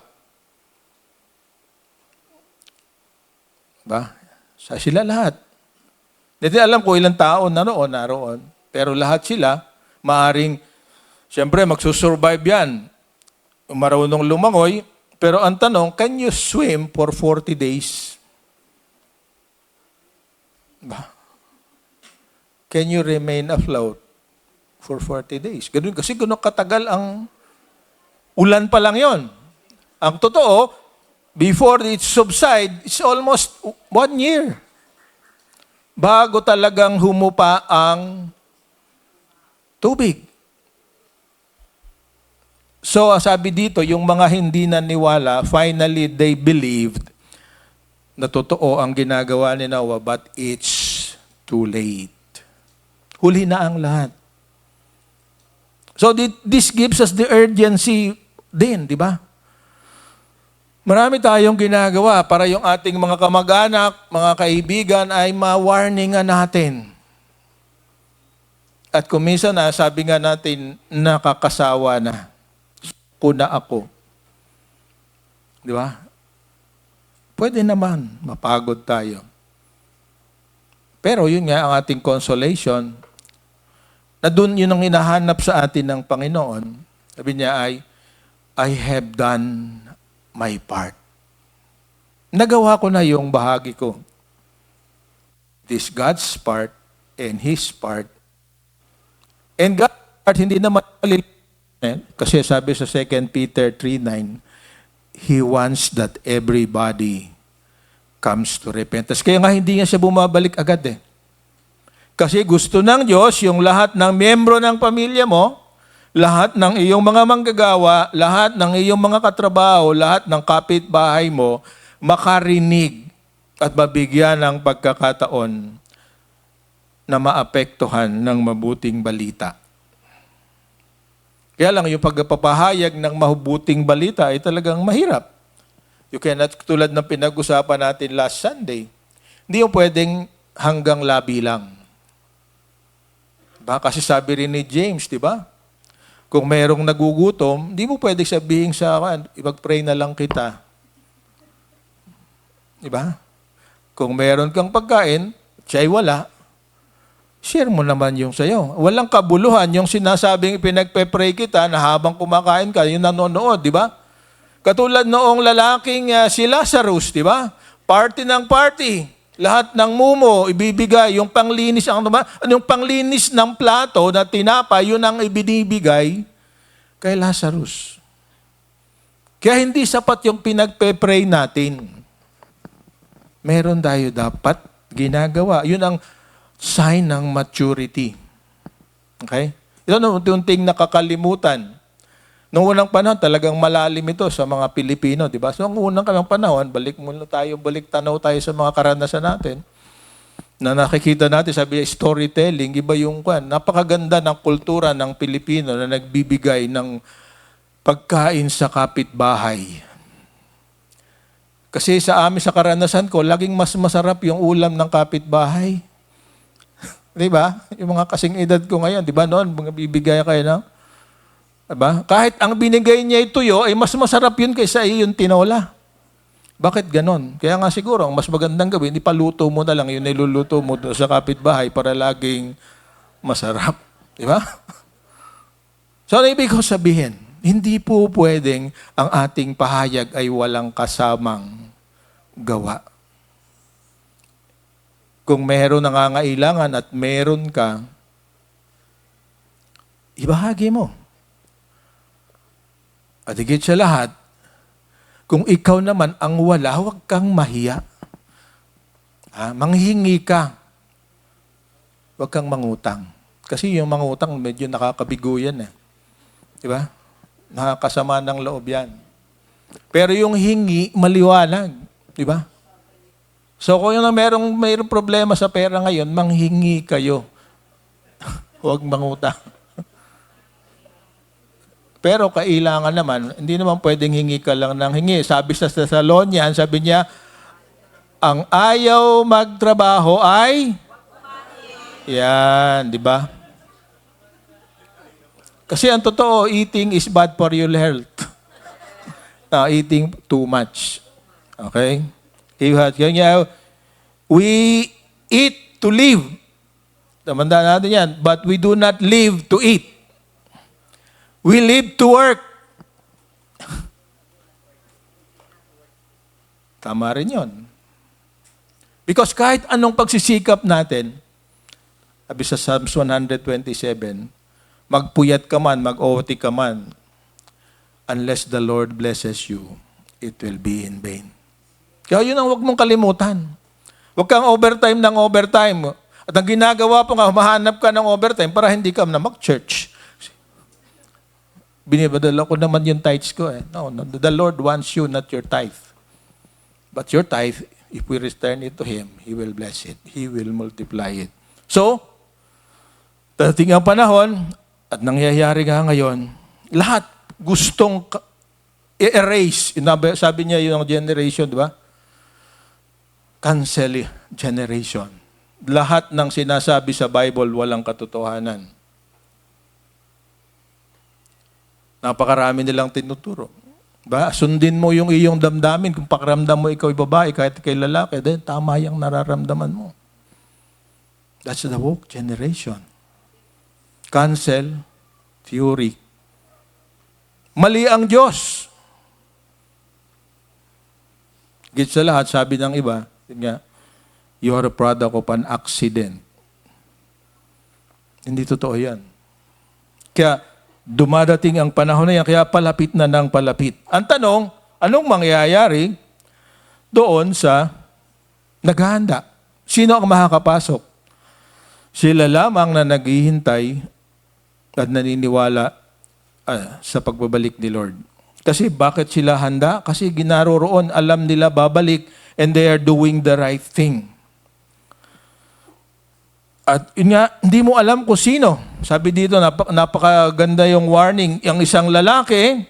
Ba? Sa sila lahat. Hindi alam ko ilang tao naroon. Pero lahat sila, maaring, siyempre, magsusurvive yan. Marunong lumangoy. Pero ang tanong, can you swim for 40 days? Ba? Can you remain afloat for 40 days? Ganun, kasi ganun katagal ang ulan pa lang yon. Ang totoo, before it subside, it's almost 1 year. Bago talagang humupa ang tubig. So, sabi dito, yung mga hindi naniwala, finally they believed na totoo ang ginagawa ni Noah, but it's too late. Huli na ang lahat. So, this gives us the urgency din, di ba? Marami tayong ginagawa para yung ating mga kamag-anak, mga kaibigan ay ma-warningan natin. At kung minsan na, sabi nga natin, nakakasawa na. Kuna ako. Di ba? Pwede naman, mapagod tayo. Pero yun nga ang ating consolation, na dun yun ang hinahanap sa atin ng Panginoon. Sabi niya ay, I have done my part. Nagawa ko na yung bahagi ko. It is God's part and His part. And God's part, hindi naman kasi sabi sa 2 Peter 3:9, He wants that everybody comes to repentance. Kaya nga hindi nga siya bumabalik agad eh. Kasi gusto ng Diyos yung lahat ng miyembro ng pamilya mo, lahat ng iyong mga manggagawa, lahat ng iyong mga katrabaho, lahat ng kapitbahay mo, makarinig at mabigyan ng pagkakataon na maapektuhan ng mabuting balita. Kaya lang, yung pagpapahayag ng mabuting balita ay talagang mahirap. You cannot, tulad ng pinag-usapan natin last Sunday, hindi yung pwedeng hanggang labi lang. Diba? Kasi sabi rin ni James, di ba? Kung merong nagugutom, hindi mo pwede sabihin sa akin, ipag-pray na lang kita. Diba? Kung meron kang pagkain, siya'y wala, share mo naman yung sa'yo. Walang kabuluhan yung sinasabing pinagpe-pray kita na habang kumakain ka, yung nanonood, di ba? Katulad noong lalaking si Lazarus, di ba? Party ng party. Lahat ng mumo, ibibigay. Yung panglinis, yung panglinis ng plato na tinapay, yun ang ibinibigay kay Lazarus. Kaya hindi sapat yung pinagpe-pray natin. Meron tayo dapat ginagawa. Yun ang sign ng maturity. Okay? Ito na unti-unting nakakalimutan. Noong unang panahon, talagang malalim ito sa mga Pilipino, di ba? So, noong unang panahon, balik tanaw tayo sa mga karanasan natin na nakikita natin, sabi storytelling, iba yung napakaganda ng kultura ng Pilipino na nagbibigay ng pagkain sa kapitbahay. Kasi sa amin, sa karanasan ko, laging mas masarap yung ulam ng kapitbahay. Di ba? Yung mga kasing edad ko ngayon, di ba noon, bibigay kayo ng, diba? Kahit ang binigay niya ay tuyo, ay mas masarap yun kaysa yung tinola. Bakit ganon? Kaya nga siguro, ang mas magandang gawin, ipaluto mo na lang yung niluluto mo sa kapitbahay para laging masarap. Di ba? So, ano ibig ko sabihin? Hindi po pwedeng ang ating pahayag ay walang kasamang gawa. Kung meron nangangailangan at meron ka, ibahagi mo. At higit sa lahat, kung ikaw naman ang wala, huwag kang mahiya. Manghingi ka. Huwag kang mangutang. Kasi yung mangutang, medyo nakakabigo yan eh. Diba? Nakakasama ng loob yan. Pero yung hingi, maliwanag. Diba? So kung yung mayroong problema sa pera ngayon, manghingi kayo. Huwag mangutang. Pero kailangan naman, hindi naman pwedeng hingi ka lang ng hingi. Sabi sa Thessalonian, sabi niya, ang ayaw magtrabaho ay yan, di ba? Kasi ang totoo, eating is bad for your health. Eating too much. Okay? We eat to live. Tamandaan natin yan. But we do not live to eat. We live to work. Tama rin yun. Because kahit anong pagsisikap natin, sabi sa Psalms 127, magpuyat ka man, mag-OT ka man, unless the Lord blesses you, it will be in vain. Kaya yun ang huwag mong kalimutan. Huwag kang overtime ng overtime. At ang ginagawa po nga, humahanap ka ng overtime para hindi ka na mag-church. Binibadala ko naman yung tithes ko eh. No, the Lord wants you, not your tithe. But your tithe, if we return it to Him, He will bless it. He will multiply it. So, dating ang panahon, at nangyayari nga ngayon, lahat gustong i-erase. Sabi niya yung generation, di ba? Cancel generation. Lahat ng sinasabi sa Bible walang katotohanan. Napakarami nilang tinuturo. Ba, sundin mo yung iyong damdamin. Kung pakiramdam mo ikaw ay babae, kahit kay lalaki, then tama yung nararamdaman mo. That's the woke generation. Cancel theory. Mali ang Diyos. Git sa lahat, sabi ng iba, you are a product of an accident. Hindi totoo yan. Kaya, dumadating ang panahon na yan, kaya palapit na ng palapit. Ang tanong, anong mangyayari doon sa naghahanda? Sino ang makakapasok? Sila lamang na naghihintay at naniniwala sa pagbabalik ni Lord. Kasi bakit sila handa? Kasi ginaroroon, alam nila babalik and they are doing the right thing. At yun nga, hindi mo alam kung sino. Sabi dito, napakaganda yung warning. Yung isang lalaki,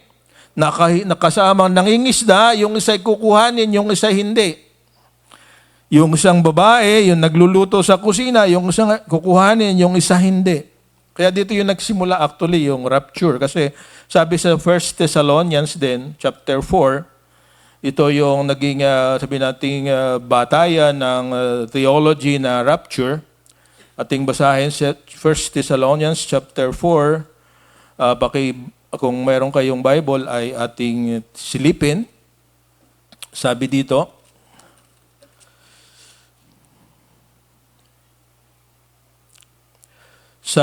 nakasamang nangingisda, yung isa'y kukuhanin, yung isa hindi. Yung isang babae, yung nagluluto sa kusina, yung isang kukuhanin, yung isa hindi. Kaya dito yung nagsimula actually, yung rapture. Kasi sabi sa 1 Thessalonians din, chapter 4, ito yung naging, sabi nating, batayan ng theology na rapture. Ating basahin sa 1 Thessalonians chapter 4. Kung mayroon kayong Bible ay ating silipin. Sabi dito, sa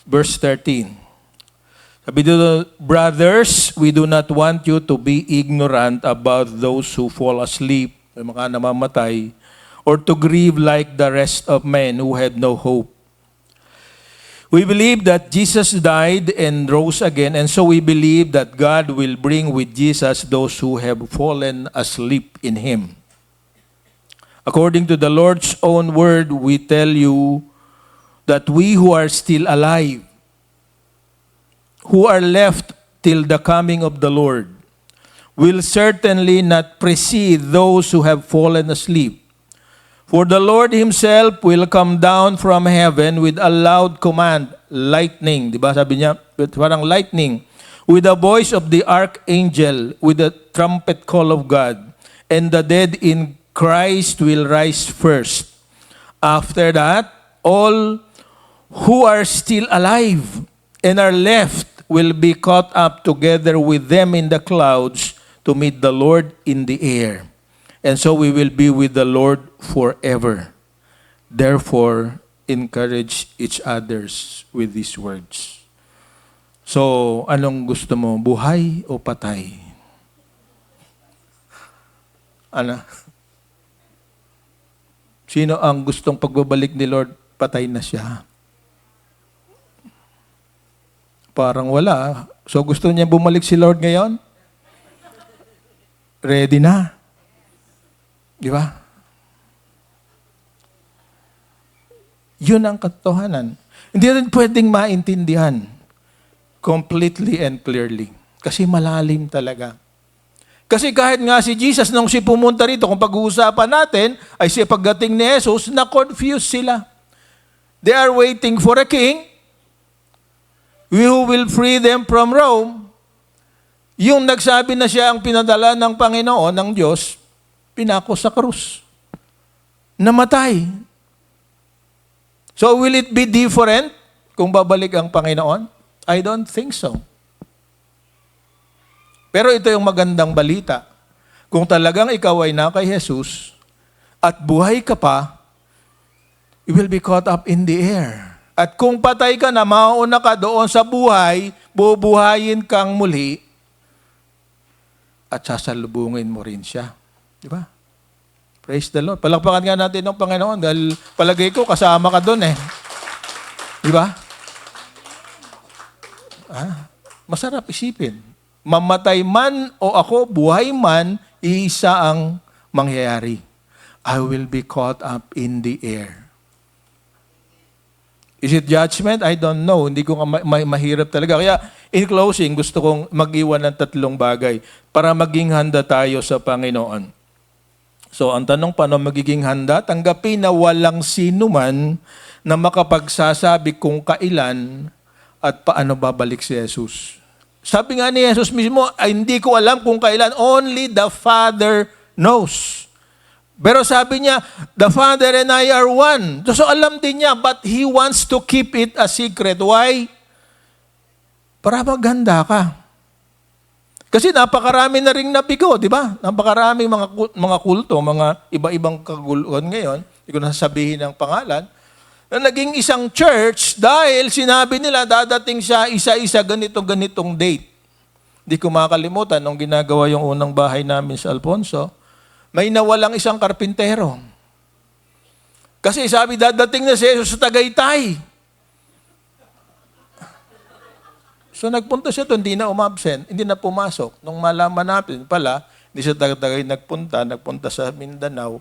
verse 13. Sabi dito, brothers, we do not want you to be ignorant about those who fall asleep, mga namamatay, or to grieve like the rest of men who have no hope. We believe that Jesus died and rose again, and so we believe that God will bring with Jesus those who have fallen asleep in Him. According to the Lord's own word, we tell you that we who are still alive, who are left till the coming of the Lord, will certainly not precede those who have fallen asleep. For the Lord Himself will come down from heaven with a loud command, lightning, di ba sabi niya, parang lightning, with the voice of the archangel, with the trumpet call of God, and the dead in Christ will rise first. After that, all who are still alive and are left will be caught up together with them in the clouds to meet the Lord in the air. And so we will be with the Lord forever. Therefore, encourage each others with these words. So, anong gusto mo? Buhay o patay? Ano? Sino ang gustong pagbabalik ni Lord? Patay na siya. Parang wala. So, gusto niya bumalik si Lord ngayon? Ready na. Di ba? Yun ang katotohanan. Hindi rin pwedeng maintindihan completely and clearly. Kasi malalim talaga. Kasi kahit nga si Jesus, nung si pumunta rito, kung pag-uusapan natin, ay si pagdating ni Jesus, na-confuse sila. They are waiting for a king who will free them from Rome. Yung nagsabi na siya ang pinadala ng Panginoon, ng Diyos, pinako sa krus. Namatay. So will it be different kung babalik ang Panginoon? I don't think so. Pero ito yung magandang balita. Kung talagang ikaw ay na kay Jesus at buhay ka pa, you will be caught up in the air. At kung patay ka na, mauna ka doon sa buhay, bubuhayin kang muli at sasalubungin mo rin siya. Di ba? Praise the Lord. Palakpakan nga natin ng Panginoon dahil palagay ko kasama ka doon eh. Di ba? Masarap isipin. Mamatay man o ako, buhay man, iisa ang mangyayari. I will be caught up in the air. Is it judgment? I don't know. Hindi ko mahirap talaga. Kaya In closing, gusto kong mag-iwan ng 3 bagay para maging handa tayo sa Panginoon. So, ang tanong, paano magiging handa? Tanggapin na walang sino man na makapagsasabi kung kailan at paano babalik si Jesus. Sabi nga ni Jesus mismo, ay hindi ko alam kung kailan. Only the Father knows. Pero sabi niya, the Father and I are one. So alam din niya, but He wants to keep it a secret. Why? Para maganda ka. Kasi napakarami na ring nabigo, di ba? Napakaraming mga kulto, mga iba-ibang kaguluhan ngayon, hindi ko nasasabihin ang pangalan, na naging isang church dahil sinabi nila dadating siya isa-isa ganitong date. Hindi ko makalimutan nung ginagawa yung unang bahay namin sa Alfonso, may nawalang isang karpintero. Kasi sabi dadating na si Jesus sa Tagaytay. So nagpunta siya doon, hindi na umabsent, hindi na pumasok. Nung malaman natin pala, hindi siya nagpunta sa Mindanao,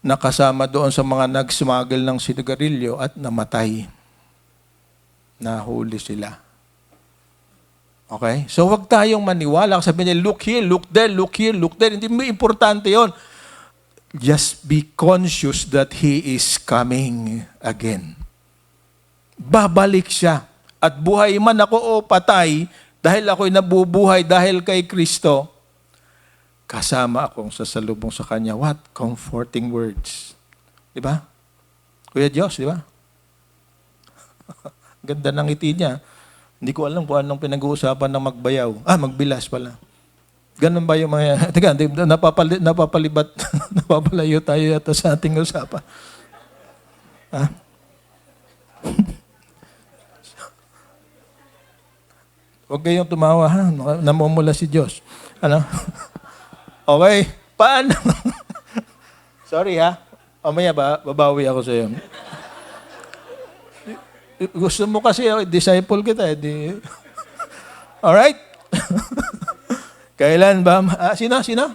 nakasama doon sa mga nag-smuggle ng sigarilyo at namatay. Nahuli sila. Okay? So wag tayong maniwala. Sabi niya, look here, look there, look here, look there. Hindi mo importante yon. Just be conscious that He is coming again. Babalik siya. At buhay man ako o patay, dahil ako'y nabubuhay dahil kay Kristo, kasama akong sasalubong sa Kanya. What comforting words. Di ba? Kuya Diyos, di ba? Ganda ng ngiti niya. Hindi ko alam kung anong pinag-uusapan ng magbayaw. Magbilas pala. Ganun ba yung mga... Teka, napapalibat, napapalayo tayo yata sa ating usapan. Huwag kayong tumawa, ha? Namumula si Diyos. Ano? Okay. Paano? Sorry, ha? Mamaya babawi ako sa iyo. Gusto mo kasi, disciple kita. Alright? Kailan ba? Sino?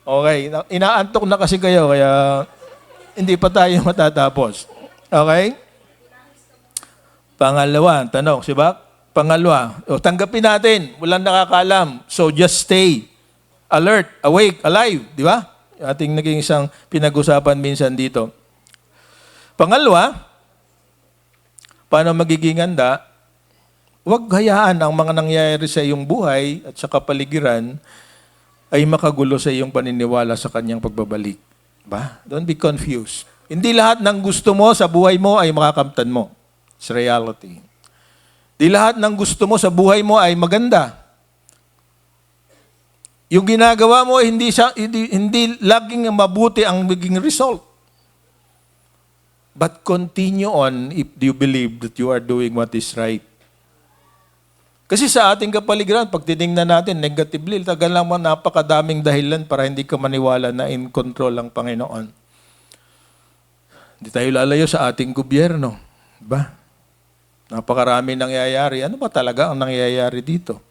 Okay. Inaantok na kasi kayo, kaya hindi pa tayo matatapos. Okay? Pangalawa, tanong, si Bak? Pangalawa, tanggapin natin, walang nakakalam. So just stay alert, awake, alive. Di ba? Ating naging isang pinag-usapan minsan dito. Pangalawa, paano magiging handa? Huwag hayaan ang mga nangyayari sa iyong buhay at sa kapaligiran ay makagulo sa iyong paniniwala sa kanyang pagbabalik. Ba? Don't be confused. Hindi lahat ng gusto mo sa buhay mo ay makakamtan mo. It's reality. Di lahat ng gusto mo sa buhay mo ay maganda. Yung ginagawa mo, hindi laging mabuti ang maging result. But continue on if you believe that you are doing what is right. Kasi sa ating kapaligiran, pag tinignan natin negatively, tagal naman napakadaming dahilan para hindi ka maniwala na in control ang Panginoon. Hindi tayo lalayo sa ating gobyerno. Diba? Napakarami nangyayari. Ano ba talaga ang nangyayari dito?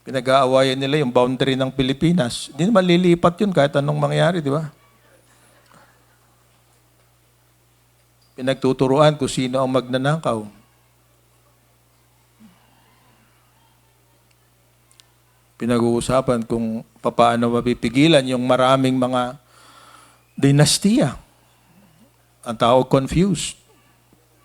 Pinag-aawayan nila yung boundary ng Pilipinas. Hindi naman lilipat yun kahit anong mangyari, di ba? Pinagtuturuan kung sino ang magnanakaw. Pinag-uusapan kung paano mapipigilan yung maraming mga dinastiya. Ang tao confused.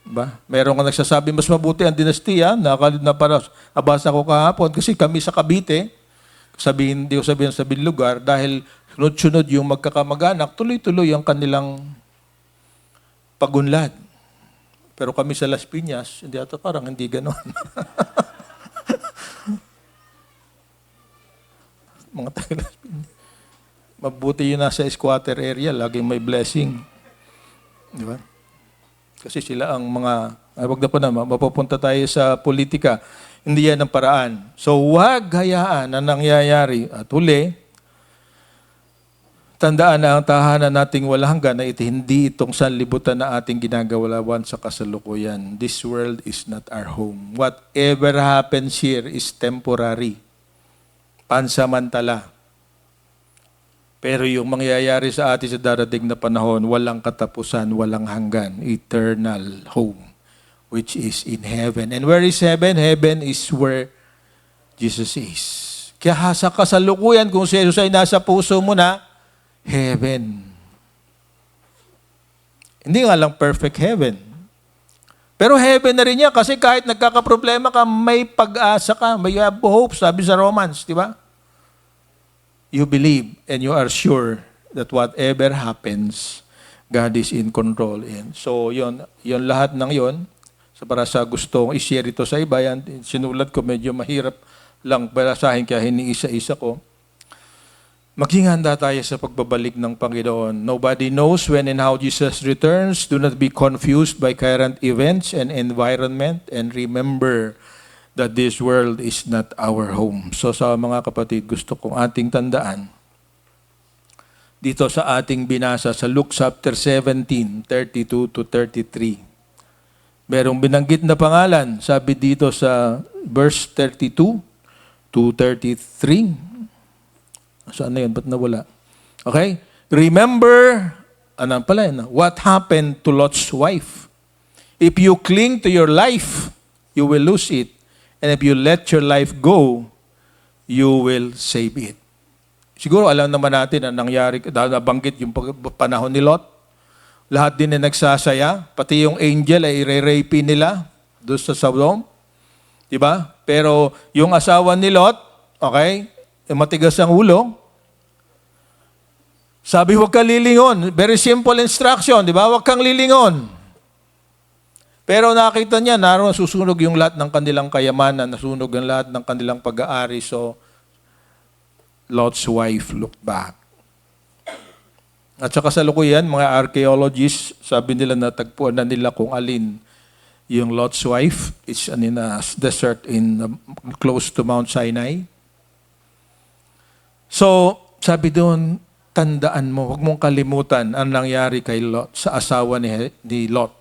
Ba? Meron ka nagsasabi, mas mabuti ang dinastiya, nabasa ko kahapon, kasi kami sa Cavite, hindi ko sabihin sa lugar, dahil sunod-sunod yung magkakamag-anak, tuloy-tuloy ang kanilang pagunlad. Pero kami sa Las Piñas, parang hindi ganon. Mga taga Las Piñas. Mabuti yun nasa squatter area, laging may blessing. Di ba? Kasi sila ang mga, wag na po naman, mapupunta tayo sa politika. Hindi yan ang paraan. So, huwag hayaan na nangyayari. At huli, tandaan na ang tahanan nating walang hanggan na hindi itong sanlibutan na ating ginagawalawan sa kasalukuyan. This world is not our home. Whatever happens here is temporary. Pansamantala. Pero yung mangyayari sa atin sa darating na panahon, walang katapusan, walang hanggan. Eternal home. which is in heaven. And where is heaven? Heaven is where Jesus is. Kaya sa kasalukuyan, kung si Jesus ay nasa puso mo na, heaven. Hindi nga lang perfect heaven. Pero heaven na rin niya kasi kahit nagkakaproblema ka, may pag-asa ka, may have hope, sabi sa Romans, di ba? You believe and you are sure that whatever happens, God is in control. And so, yon lahat ng yon. So, para sa gustong i-share ito sa iba, yan, sinulat ko, medyo mahirap lang basahin kaya hiniisa-isa ko. Maging handa tayo sa pagbabalik ng Panginoon. Nobody knows when and how Jesus returns. Do not be confused by current events and environment. And remember that this world is not our home. So sa mga kapatid, gusto kong ating tandaan dito sa ating binasa sa Luke chapter 17, 32 to 33. Merong binanggit na pangalan, sabi dito sa verse 32 to 33. Saan na yun? Ba't nawala? Okay? Remember, ano pala yun? What happened to Lot's wife? If you cling to your life, you will lose it. And if you let your life go, you will save it. Siguro alam naman natin ang nangyari, dahil nabanggit yung panahon ni Lot. Lahat din na nagsasaya, pati yung angel ay i-rape nila doon sa Sodom. Diba? Pero yung asawa ni Lot, okay, matigas ang ulo. Sabi, huwag kang lilingon. Very simple instruction, di ba? Huwag kang lilingon. Pero nakita niya, naroon susunog yung lahat ng kanilang kayamanan, nasunog ang lahat ng kanilang pag-aari. So, Lot's wife looked back. At sa kasalukuyan, mga archaeologists, sabi nila natagpuan na nila kung alin yung Lot's wife. It's in a desert close to Mount Sinai. So, sabi doon, tandaan mo, huwag mong kalimutan ang nangyari kay Lot, sa asawa ni Lot.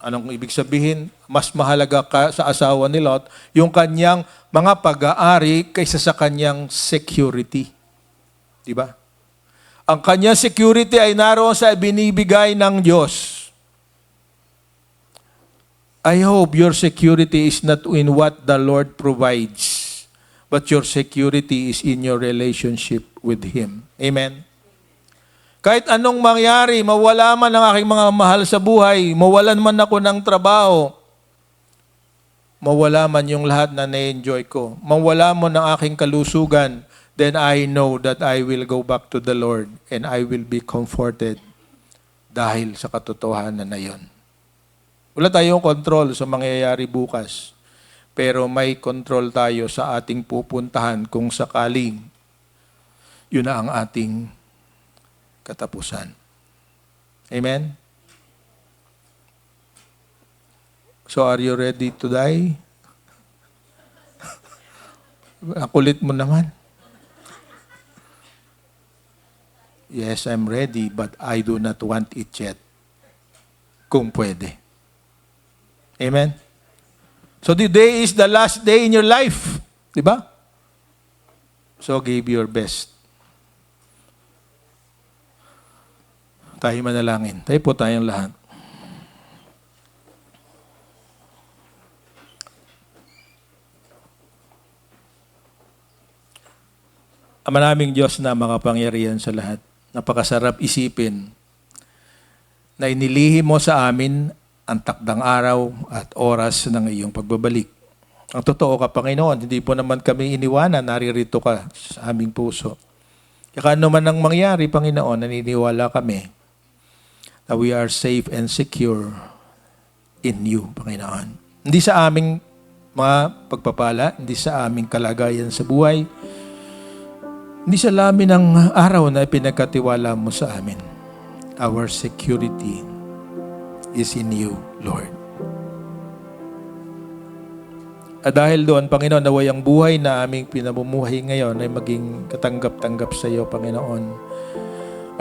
Anong ibig sabihin? Mas mahalaga ka sa asawa ni Lot yung kanyang mga pag-aari kaysa sa kanyang security. Diba? Ang kanyang security ay naroon sa binibigay ng Diyos. I hope your security is not in what the Lord provides, but your security is in your relationship with Him. Amen? Kahit anong mangyari, mawala man ang aking mga mahal sa buhay, mawalan man ako ng trabaho, mawala man yung lahat na na-enjoy ko, mawala mo ng aking kalusugan, then I know that I will go back to the Lord and I will be comforted dahil sa katotohanan na yon. Wala tayong control sa mangyayari bukas. Pero may control tayo sa ating pupuntahan kung sakaling yun na ang ating katapusan. Amen? So are you ready to die? Akulit mo naman. Yes, I'm ready, but I do not want it yet. Kung pwede. Amen? So today is the last day in your life. Diba? So give your best. Tayo manalangin. Tayo po tayong lahat. Ama naming Diyos na makapangyarihan sa lahat. Napakasarap isipin na inilihim mo sa amin ang takdang araw at oras ng iyong pagbabalik. Ang totoo ka, Panginoon, hindi po naman kami iniwanan, naririto ka sa aming puso. Kaya ano man ang mangyari, Panginoon, naniniwala kami that we are safe and secure in you, Panginoon. Hindi sa aming mga pagpapala, hindi sa aming kalagayan sa buhay, hindi sa lamin ng araw na pinagkatiwala mo sa amin. Our security is in you, Lord. At dahil doon, Panginoon, naway ang buhay na aming pinamumuhay ngayon ay maging katanggap-tanggap sa iyo, Panginoon.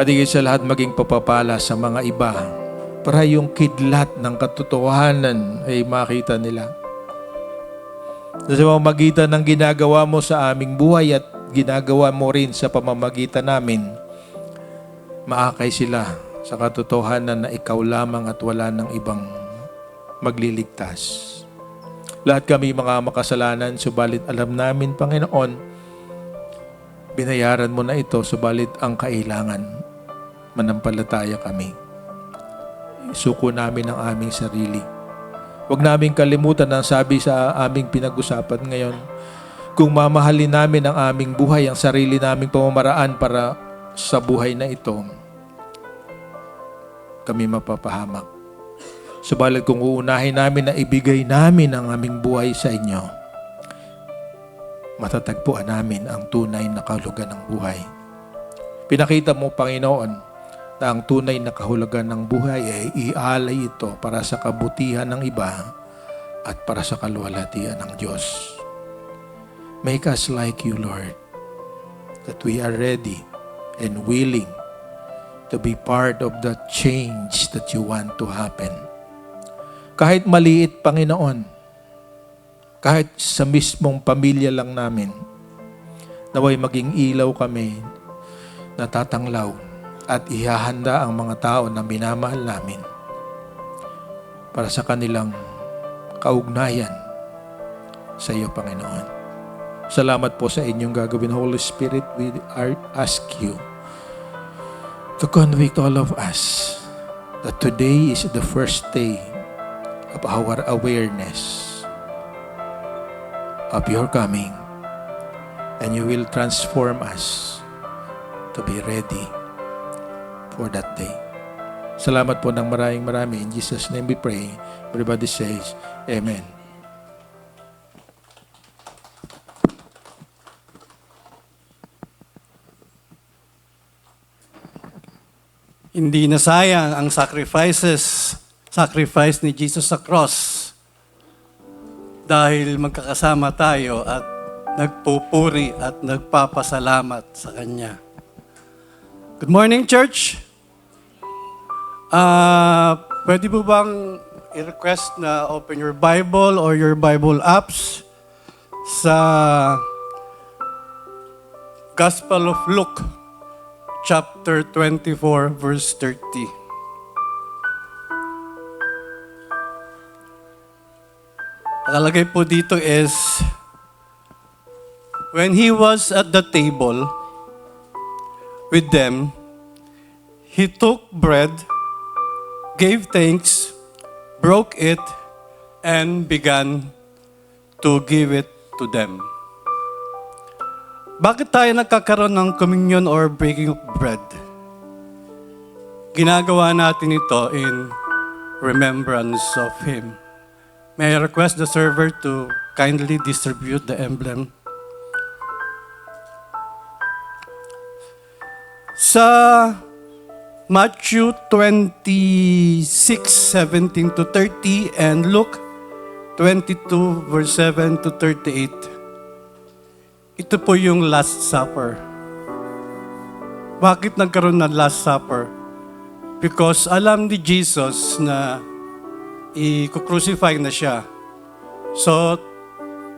At higit sa lahat, maging papapala sa mga iba para yung kidlat ng katotohanan ay makita nila. Sa pamamagitan ng ginagawa mo sa aming buhay at ginagawa mo rin sa pamamagitan namin, maakay sila sa katotohanan na ikaw lamang at wala ng ibang magliligtas. Lahat kami mga makasalanan, subalit alam namin, Panginoon, binayaran mo na ito, subalit ang kailangan, manampalataya kami. Suko namin ang aming sarili. Huwag namin kalimutan ang sabi sa aming pinag-usapan ngayon. Kung mamahalin namin ang aming buhay, ang sarili naming pamamaraan para sa buhay na ito, kami mapapahamak. Subalit kung uunahin namin na ibigay namin ang aming buhay sa inyo, matatagpuan namin ang tunay na kahulugan ng buhay. Pinakita mo, Panginoon, na ang tunay na kahulugan ng buhay ay ialay ito para sa kabutihan ng iba at para sa kaluwalhatian ng Diyos. Make us like you, Lord, that we are ready and willing to be part of the change that you want to happen. Kahit maliit, Panginoon, kahit sa mismong pamilya lang namin, naway maging ilaw kami na tatanglaw at ihahanda ang mga tao na minamahal namin para sa kanilang kaugnayan sa iyo, Panginoon. Salamat po sa inyong gagawin. Holy Spirit, we ask you to convict all of us that today is the first day of our awareness of your coming, and you will transform us to be ready for that day. Salamat po ng marami. In Jesus' name we pray. Everybody says, Amen. Hindi nasayang ang sacrifice ni Jesus sa cross dahil magkakasama tayo at nagpupuri at nagpapasalamat sa Kanya. Good morning, church! Pwede po bang i-request na open your Bible or your Bible apps sa Gospel of Luke, chapter 24, verse 30. Nakalagay po dito is, when he was at the table with them, he took bread, gave thanks, broke it, and began to give it to them. Bakit tayo nagkakaroon ng communion or breaking of bread? Ginagawa natin ito in remembrance of Him. May I request the server to kindly distribute the emblem? Sa Matthew 26:17 to 30 and Luke 22 verse 7 to 38. Ito po yung Last Supper. Bakit nagkaroon ng Last Supper? Because alam ni Jesus na i-crucify na siya. So,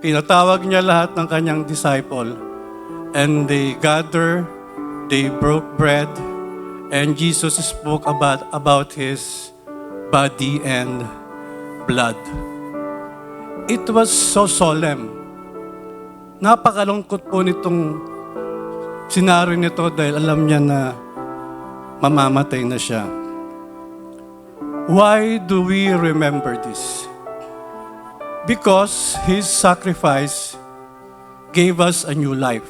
pinatawag niya lahat ng kanyang disciple and they gather, they broke bread, and Jesus spoke about His body and blood. It was so solemn. Napakalungkot po nitong senaryo nito dahil alam niya na mamamatay na siya. Why do we remember this? Because His sacrifice gave us a new life.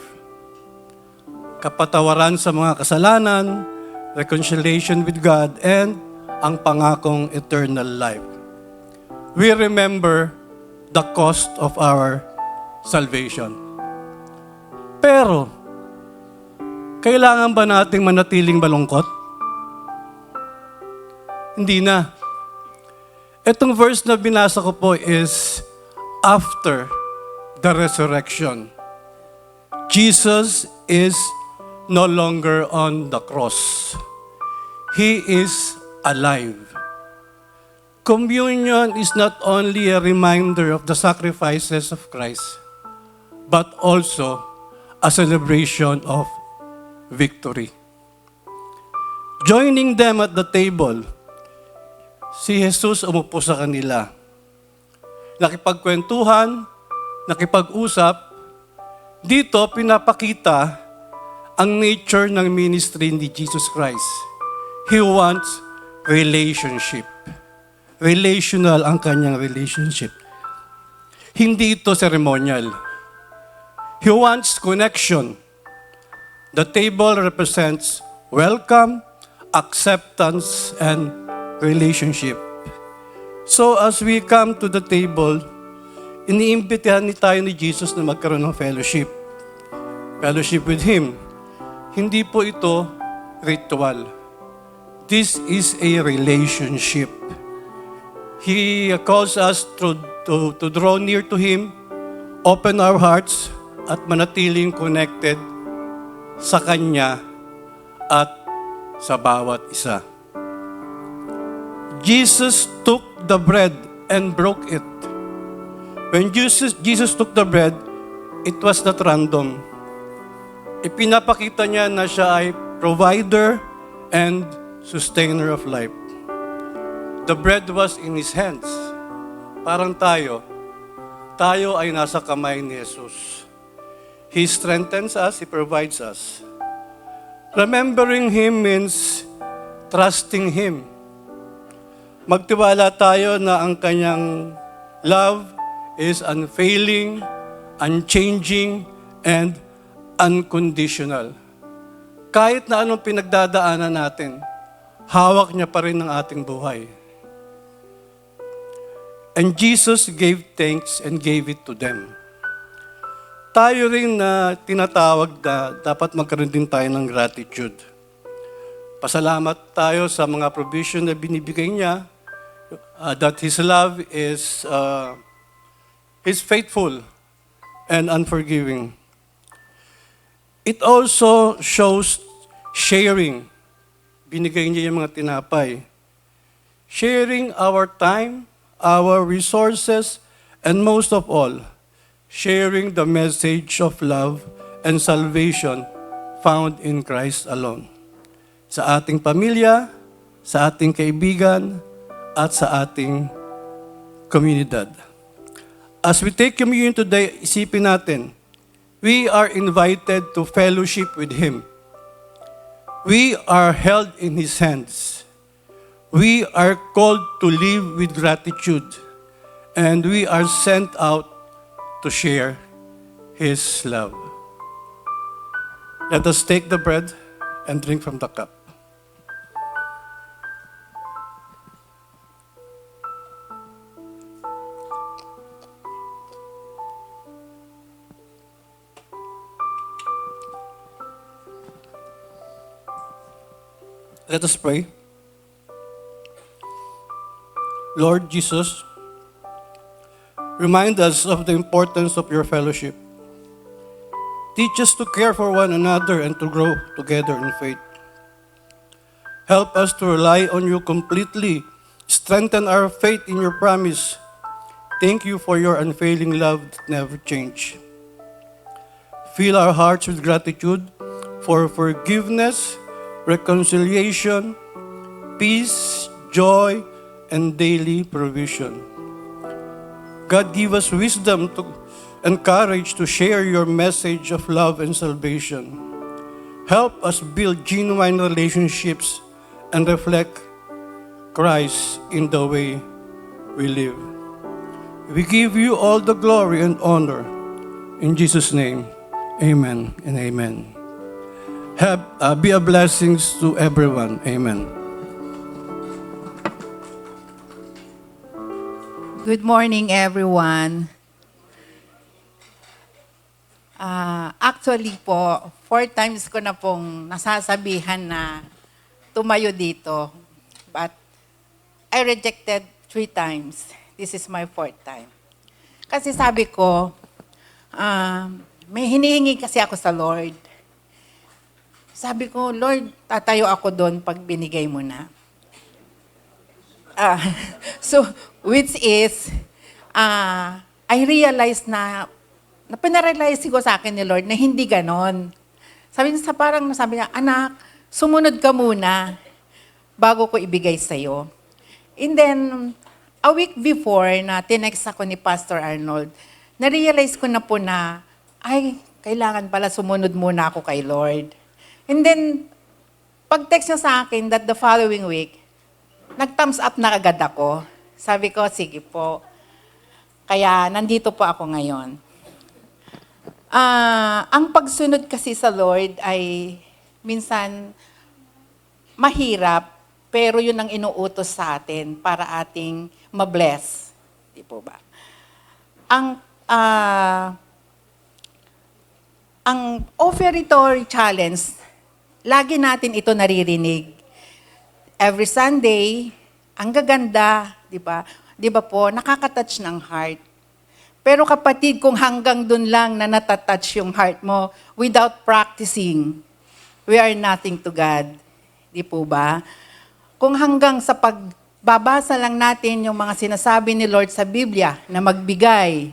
Kapatawaran sa mga kasalanan, reconciliation with God, and ang pangakong eternal life. We remember the cost of our salvation. Pero, kailangan ba nating manatiling malungkot? Hindi na. Itong verse na binasa ko po is after the resurrection. Jesus is no longer on the cross. He is alive. Communion is not only a reminder of the sacrifices of Christ, but also a celebration of victory. Joining them at the table, si Jesus umupo sa kanila. nakipagkwentuhan, nakipag-usap. Dito, pinapakita ang nature ng ministry ni Jesus Christ. He wants relationship. Relational ang kanyang relationship. Hindi ito ceremonial. He wants connection. The table represents welcome, acceptance, and relationship. So as we come to the table, iniimbitahan tayo ni Jesus na magkaroon ng fellowship. Fellowship with Him. Hindi po ito ritual. This is a relationship. He calls us to draw near to Him, open our hearts, at manatiling connected sa Kanya at sa bawat isa. Jesus took the bread and broke it. When Jesus took the bread, it was not random. Ipinapakita niya na siya ay provider and sustainer of life. The bread was in His hands. Parang tayo ay nasa kamay ni Jesus. He strengthens us, He provides us. Remembering Him means trusting Him. Magtiwala tayo na ang Kanyang love is unfailing, unchanging, and unconditional. Kahit na anong pinagdadaanan natin, hawak niya pa rin ang ating buhay. And Jesus gave thanks and gave it to them. Tayo rin na tinatawag na dapat magkaroon din tayo ng gratitude. Pasalamat tayo sa mga provision na binibigay niya, that His love is faithful and unforgiving. It also shows sharing. Binigay niya yung mga tinapay. Sharing our time, our resources, and most of all, sharing the message of love and salvation found in Christ alone. Sa ating pamilya, sa ating kaibigan, at sa ating komunidad. As we take communion today, isipin natin, we are invited to fellowship with Him. We are held in His hands. We are called to live with gratitude. And we are sent out to share His love. Let us take the bread and drink from the cup. Let us pray. Lord Jesus, remind us of the importance of your fellowship. Teach us to care for one another and to grow together in faith. Help us to rely on you completely. Strengthen our faith in your promise. Thank you for your unfailing love that never changes. Fill our hearts with gratitude for forgiveness, reconciliation, peace, joy, and daily provision. God, give us wisdom and courage to share your message of love and salvation. Help us build genuine relationships and reflect Christ in the way we live. We give you all the glory and honor. In Jesus' name, amen and amen. Be a blessings to everyone. Amen. Good morning, everyone. Actually po, 4 times ko na pong nasasabihan na tumayo dito. But I rejected 3 times. This is my 4th time. Kasi sabi ko, may hinihingi kasi ako sa Lord. Sabi ko, Lord, tatayo ako doon pag binigay mo na. So, which is, I realized na pinarealize ko sa akin ni Lord na hindi ganon. Sabi niya, anak, sumunod ka muna bago ko ibigay sa'yo. And then, a week before na tinext ako ni Pastor Arnold, na-realize ko na po na, ay, kailangan pala sumunod muna ako kay Lord. And then, pag-text niya sa akin that the following week, nag-thumbs up na agad ako. Sabi ko, sige po. Kaya, nandito po ako ngayon. Ang pagsunod kasi sa Lord ay minsan mahirap, pero yun ang inuutos sa atin para ating mabless. Di po ba? Ang offertory challenge, lagi natin ito naririnig. Every Sunday, ang gaganda, di ba? Di ba po, nakaka-touch ng heart. Pero kapatid, kung hanggang dun lang na natatouch yung heart mo without practicing, we are nothing to God. Di po ba? Kung hanggang sa pagbabasa lang natin yung mga sinasabi ni Lord sa Biblia na magbigay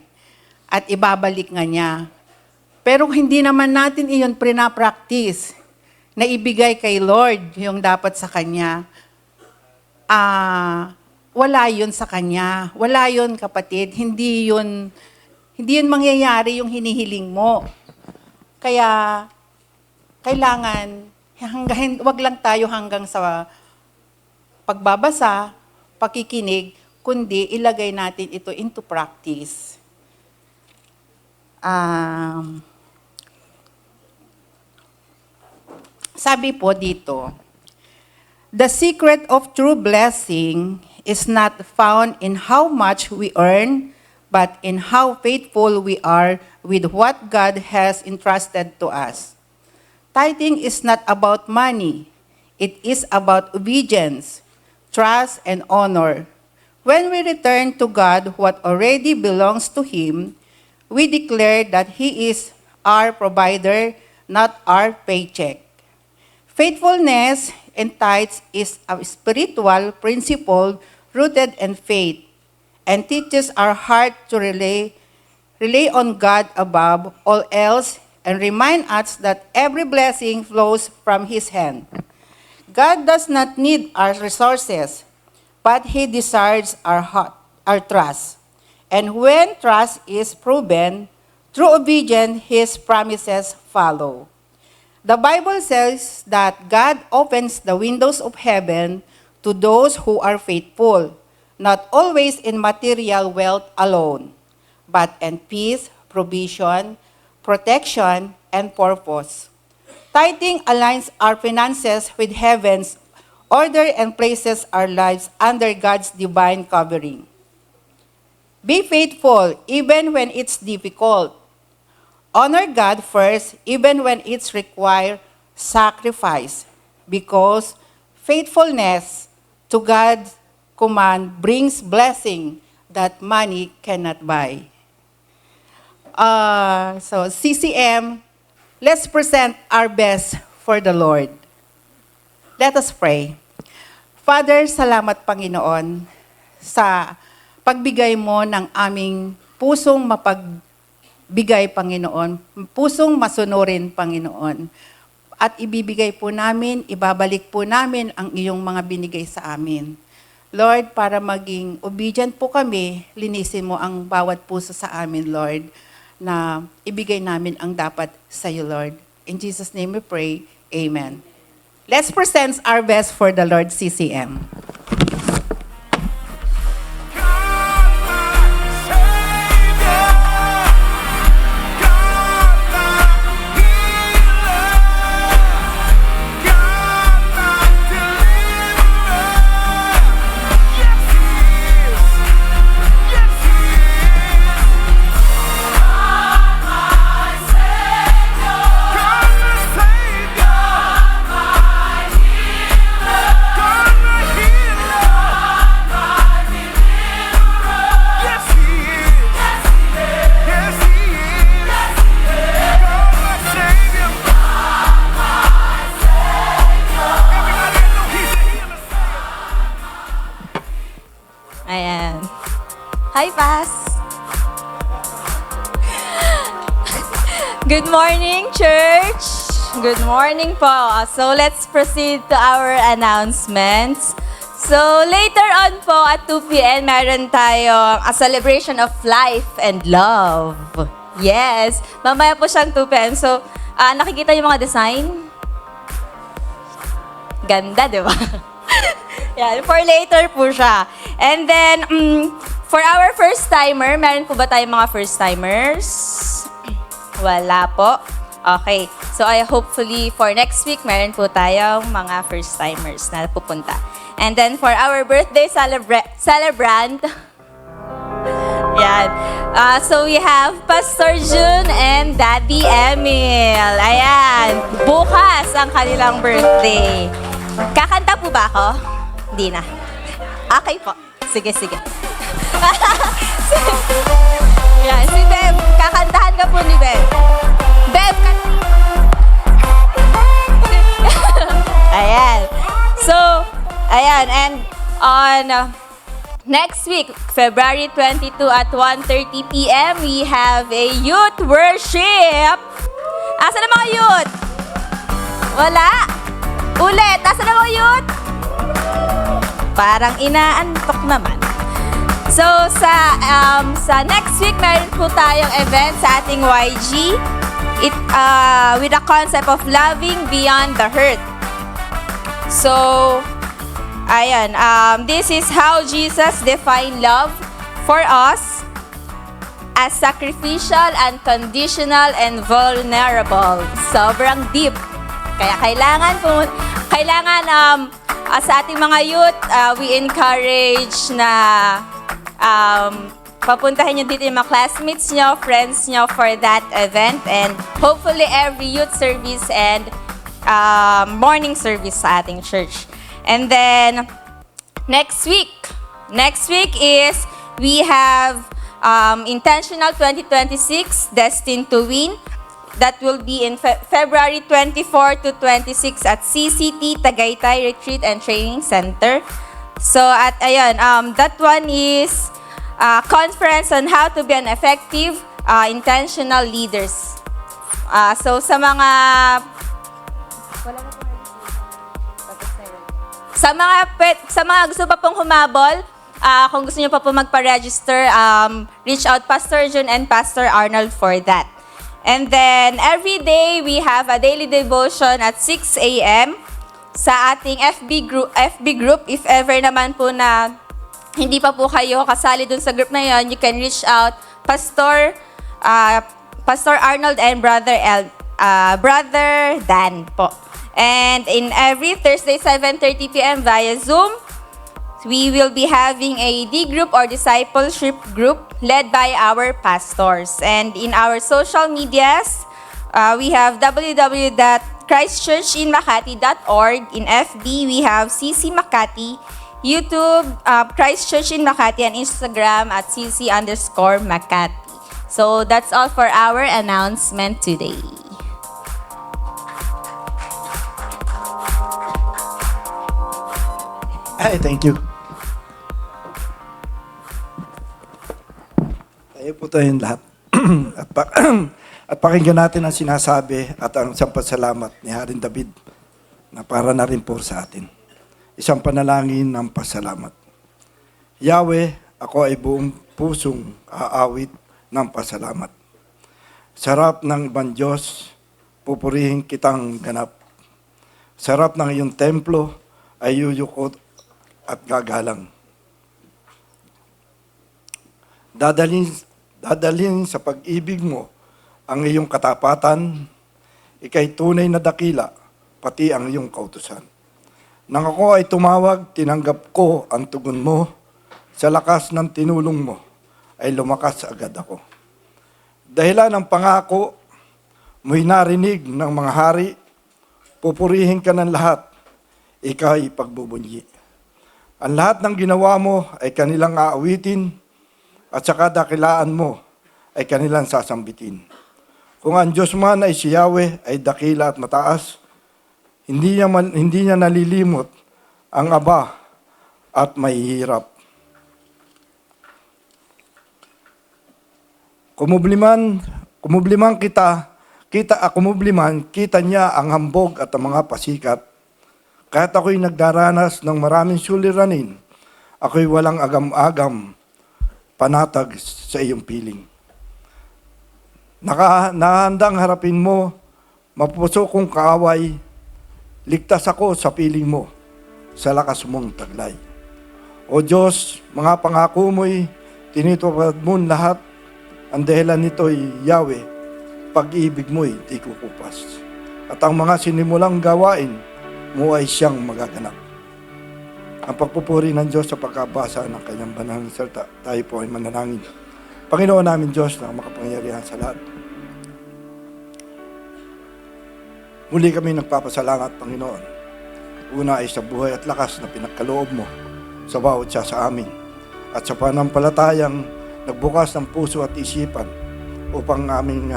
at ibabalik nga niya. Pero hindi naman natin iyon prina-practice na ibigay kay Lord yung dapat sa Kanya. Wala yun sa Kanya. Wala yun, kapatid. Hindi yun mangyayari yung hinihiling mo. Kaya, kailangan, wag lang tayo hanggang sa pagbabasa, pakikinig, kundi ilagay natin ito into practice. Sabi po dito, the secret of true blessing is not found in how much we earn, but in how faithful we are with what God has entrusted to us. Tithing is not about money. It is about obedience, trust, and honor. When we return to God what already belongs to Him, we declare that He is our provider, not our paycheck. Faithfulness in tithes is a spiritual principle rooted in faith and teaches our heart to rely on God above all else and remind us that every blessing flows from His hand. God does not need our resources, but He desires our heart, our trust. And when trust is proven, through obedience, His promises follow. The Bible says that God opens the windows of heaven to those who are faithful, not always in material wealth alone, but in peace, provision, protection, and purpose. Tithing aligns our finances with heaven's order and places our lives under God's divine covering. Be faithful even when it's difficult. Honor God first even when it's require sacrifice, because faithfulness to God's command brings blessing that money cannot buy. So CCM, let's present our best for the Lord. Let us pray. Father, salamat Panginoon sa pagbigay mo ng aming pusong mapagbigay, Panginoon. Pusong masunurin, Panginoon. At ibibigay po namin, ibabalik po namin ang iyong mga binigay sa amin. Lord, para maging obedient po kami, linisin mo ang bawat puso sa amin, Lord, na ibigay namin ang dapat sa iyo, Lord. In Jesus' name we pray, Amen. Let's present our best for the Lord, CCM. Ayan. Hi, Pas! Good morning, church! Good morning po. So, let's proceed to our announcements. So, later on po at 2 p.m. meron tayong a celebration of life and love. Yes. Mamaya po siyang 2 p.m. So, nakikita yung mga design? Ganda, di ba? Yan, for later po siya. And then, for our first-timer, meron po ba tayong mga first-timers? Wala po. Okay. So, hopefully, for next week, meron po tayong mga first-timers na pupunta. And then, for our birthday celebrant, yan. So, we have Pastor June and Daddy Emil. Ayan. Bukas ang kanilang birthday. Kakanta po ba ako? Hindi na. Okay po. Sige. Yan, si Bev. Kakantahan ka po ni Bev. Bev, ayan. So, ayan. And on next week, February 22 at 1:30 p.m., we have a youth worship. Asan ang mga youth? Wala? Ulit. Asan ang mga youth? Parang inaantok naman. So, sa next week, meron po tayong event sa ating YG with the concept of loving beyond the hurt. So, ayan, this is how Jesus defined love for us as sacrificial, unconditional, and vulnerable. Sobrang deep. Kaya kailangan sa ating mga youth, we encourage na papuntahin nyo dito yung mga classmates nyo, friends nyo for that event, and hopefully every youth service and morning service sa ating church. And then, next week is we have Intentional 2026, Destined to Win. That will be in February 24 to 26 at CCT Tagaytay Retreat and Training Center. So, that one is conference on how to be an effective, intentional leaders. So, sa mga gusto pa pong humabol, kung gusto niyo pa po magpa-register, reach out Pastor Jun and Pastor Arnold for that. And then, every day, we have a daily devotion at 6 a.m. sa ating FB group. If ever naman po na hindi pa po kayo kasali dun sa group na yon, you can reach out Pastor Arnold and Brother Dan po. And in every Thursday, 7:30 p.m. via Zoom, we will be having a D group or discipleship group led by our pastors. And in our social medias, we have www.christchurchinmakati.org. In FB, we have CC Makati. YouTube, Christ Church in Makati, and Instagram at CC_Makati. So that's all for our announcement today. Ay, thank you. Tayo po tayong lahat. at pakinggan natin ang sinasabi at ang isang pasalamat ni Haring David na para na rin po sa atin. Isang panalangin ng pasalamat. Yahweh, ako ay buong pusong aawit ng pasalamat. Sarap ng ibang Diyos, pupurihin kitang ganap. Sarap ng iyong templo ay yuyukot at gagalang. Dadalhin sa pag-ibig mo ang iyong katapatan, ikay tunay na dakila, pati ang iyong kautusan. Nang ako ay tumawag, tinanggap ko ang tugon mo, sa lakas ng tinulong mo, ay lumakas agad ako. Dahilan ng pangako, mo'y narinig ng mga hari, pupurihin ka ng lahat, ikaw ay pagbubunyi. Ang lahat ng ginawa mo ay kanilang aawitin, at sa kadakilaan mo ay kanilang sasambitin. Kung ang Diyos man ay si Yahweh ay dakila at mataas, hindi niya nalilimot ang aba at mahihirap. Kumubliman kita niya ang hambog at ang mga pasikat. Kahit ako'y nagdaranas ng maraming suliranin, ako'y walang agam-agam, panatag sa iyong piling. Nahandang harapin mo, mapuso kong kaaway, ligtas ako sa piling mo, sa lakas mong taglay. O Diyos, mga pangako mo'y tinutupad mo lahat, ang dahilan nito'y Yahweh, pag-ibig mo'y di kukupas. At ang mga sinimulang gawain mo ay siyang magaganap. Ang pagpupuri ng Diyos sa pagkabasa ng kanyang banal na salita, tayo po ay manalangin. Panginoon namin Diyos na makapangyarihan sa lahat. Muli kami nagpapasalamat, Panginoon. Una ay sa buhay at lakas na pinagkaloob mo sa bawat siya sa amin. At sa panampalatayang nagbukas ng puso at isipan upang aming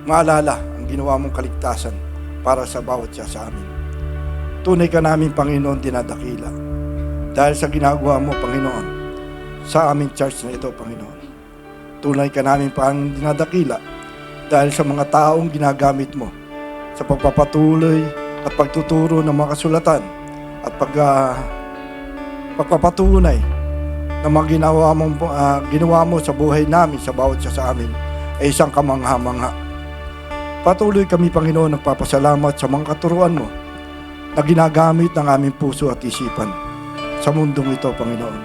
maalala ang ginawa mong kaligtasan para sa bawat siya sa amin. Tunay ka namin, Panginoon, dinadakila. Dahil sa ginagawa mo, Panginoon, sa aming church na ito, Panginoon. Tunay ka namin, Panginoon, dinadakila dahil sa mga taong ginagamit mo sa pagpapatuloy at pagtuturo ng mga kasulatan at pagpapatunay na mga ginawa mo sa buhay namin, sa bawat siya sa amin, ay isang kamangha-mangha. Patuloy kami, Panginoon, nagpapasalamat sa mga katuruan mo na ginagamit ng aming puso at isipan sa mundong ito, Panginoon.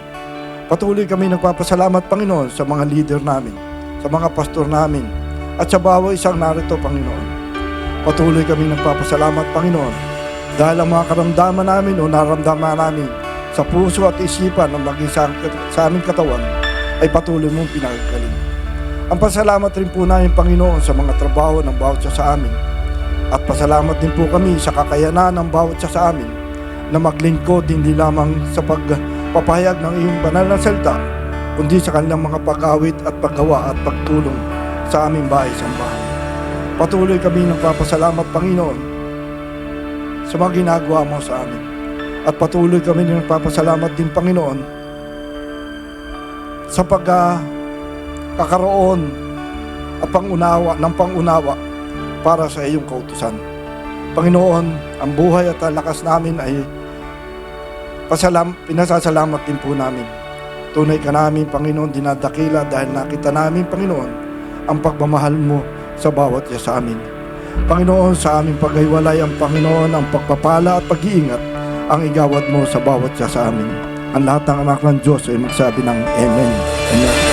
Patuloy kami nagpapasalamat, Panginoon, sa mga leader namin, sa mga pastor namin, at sa bawat isang narito, Panginoon. Patuloy kami nagpapasalamat, Panginoon, dahil ang mga karamdaman namin o naramdaman namin sa puso at isipan ng maging sa aming katawan ay patuloy mong pinagagaling. Ang pasalamat rin po namin, Panginoon, sa mga trabaho ng bawat siya sa amin. At pasalamat din po kami sa kakayanan ng bawat siya sa amin na maglingkod hindi lamang sa pagpapahayag ng iyong banal na salita, kundi sa kanilang mga pag-awit at paggawa at pagtulong sa aming bahay-sambahan. Patuloy kami nagpapasalamat, Panginoon, sa mga ginagawa mo sa amin. At patuloy kami nagpapasalamat din, Panginoon, sa kakaroon at pangunawa para sa iyong kautusan. Panginoon, ang buhay at ang lakas namin ay pinasasalamat din po namin. Tunay ka namin, Panginoon, dinadakila dahil nakita namin, Panginoon, ang pagmamahal mo sa bawat isa sa amin. Panginoon, sa aming paghiwalay, ang Panginoon, ang pagpapala at pag-iingat ang igawad mo sa bawat isa sa amin. Ang lahat ng anak ng Diyos ay magsabi ng Amen. Amen.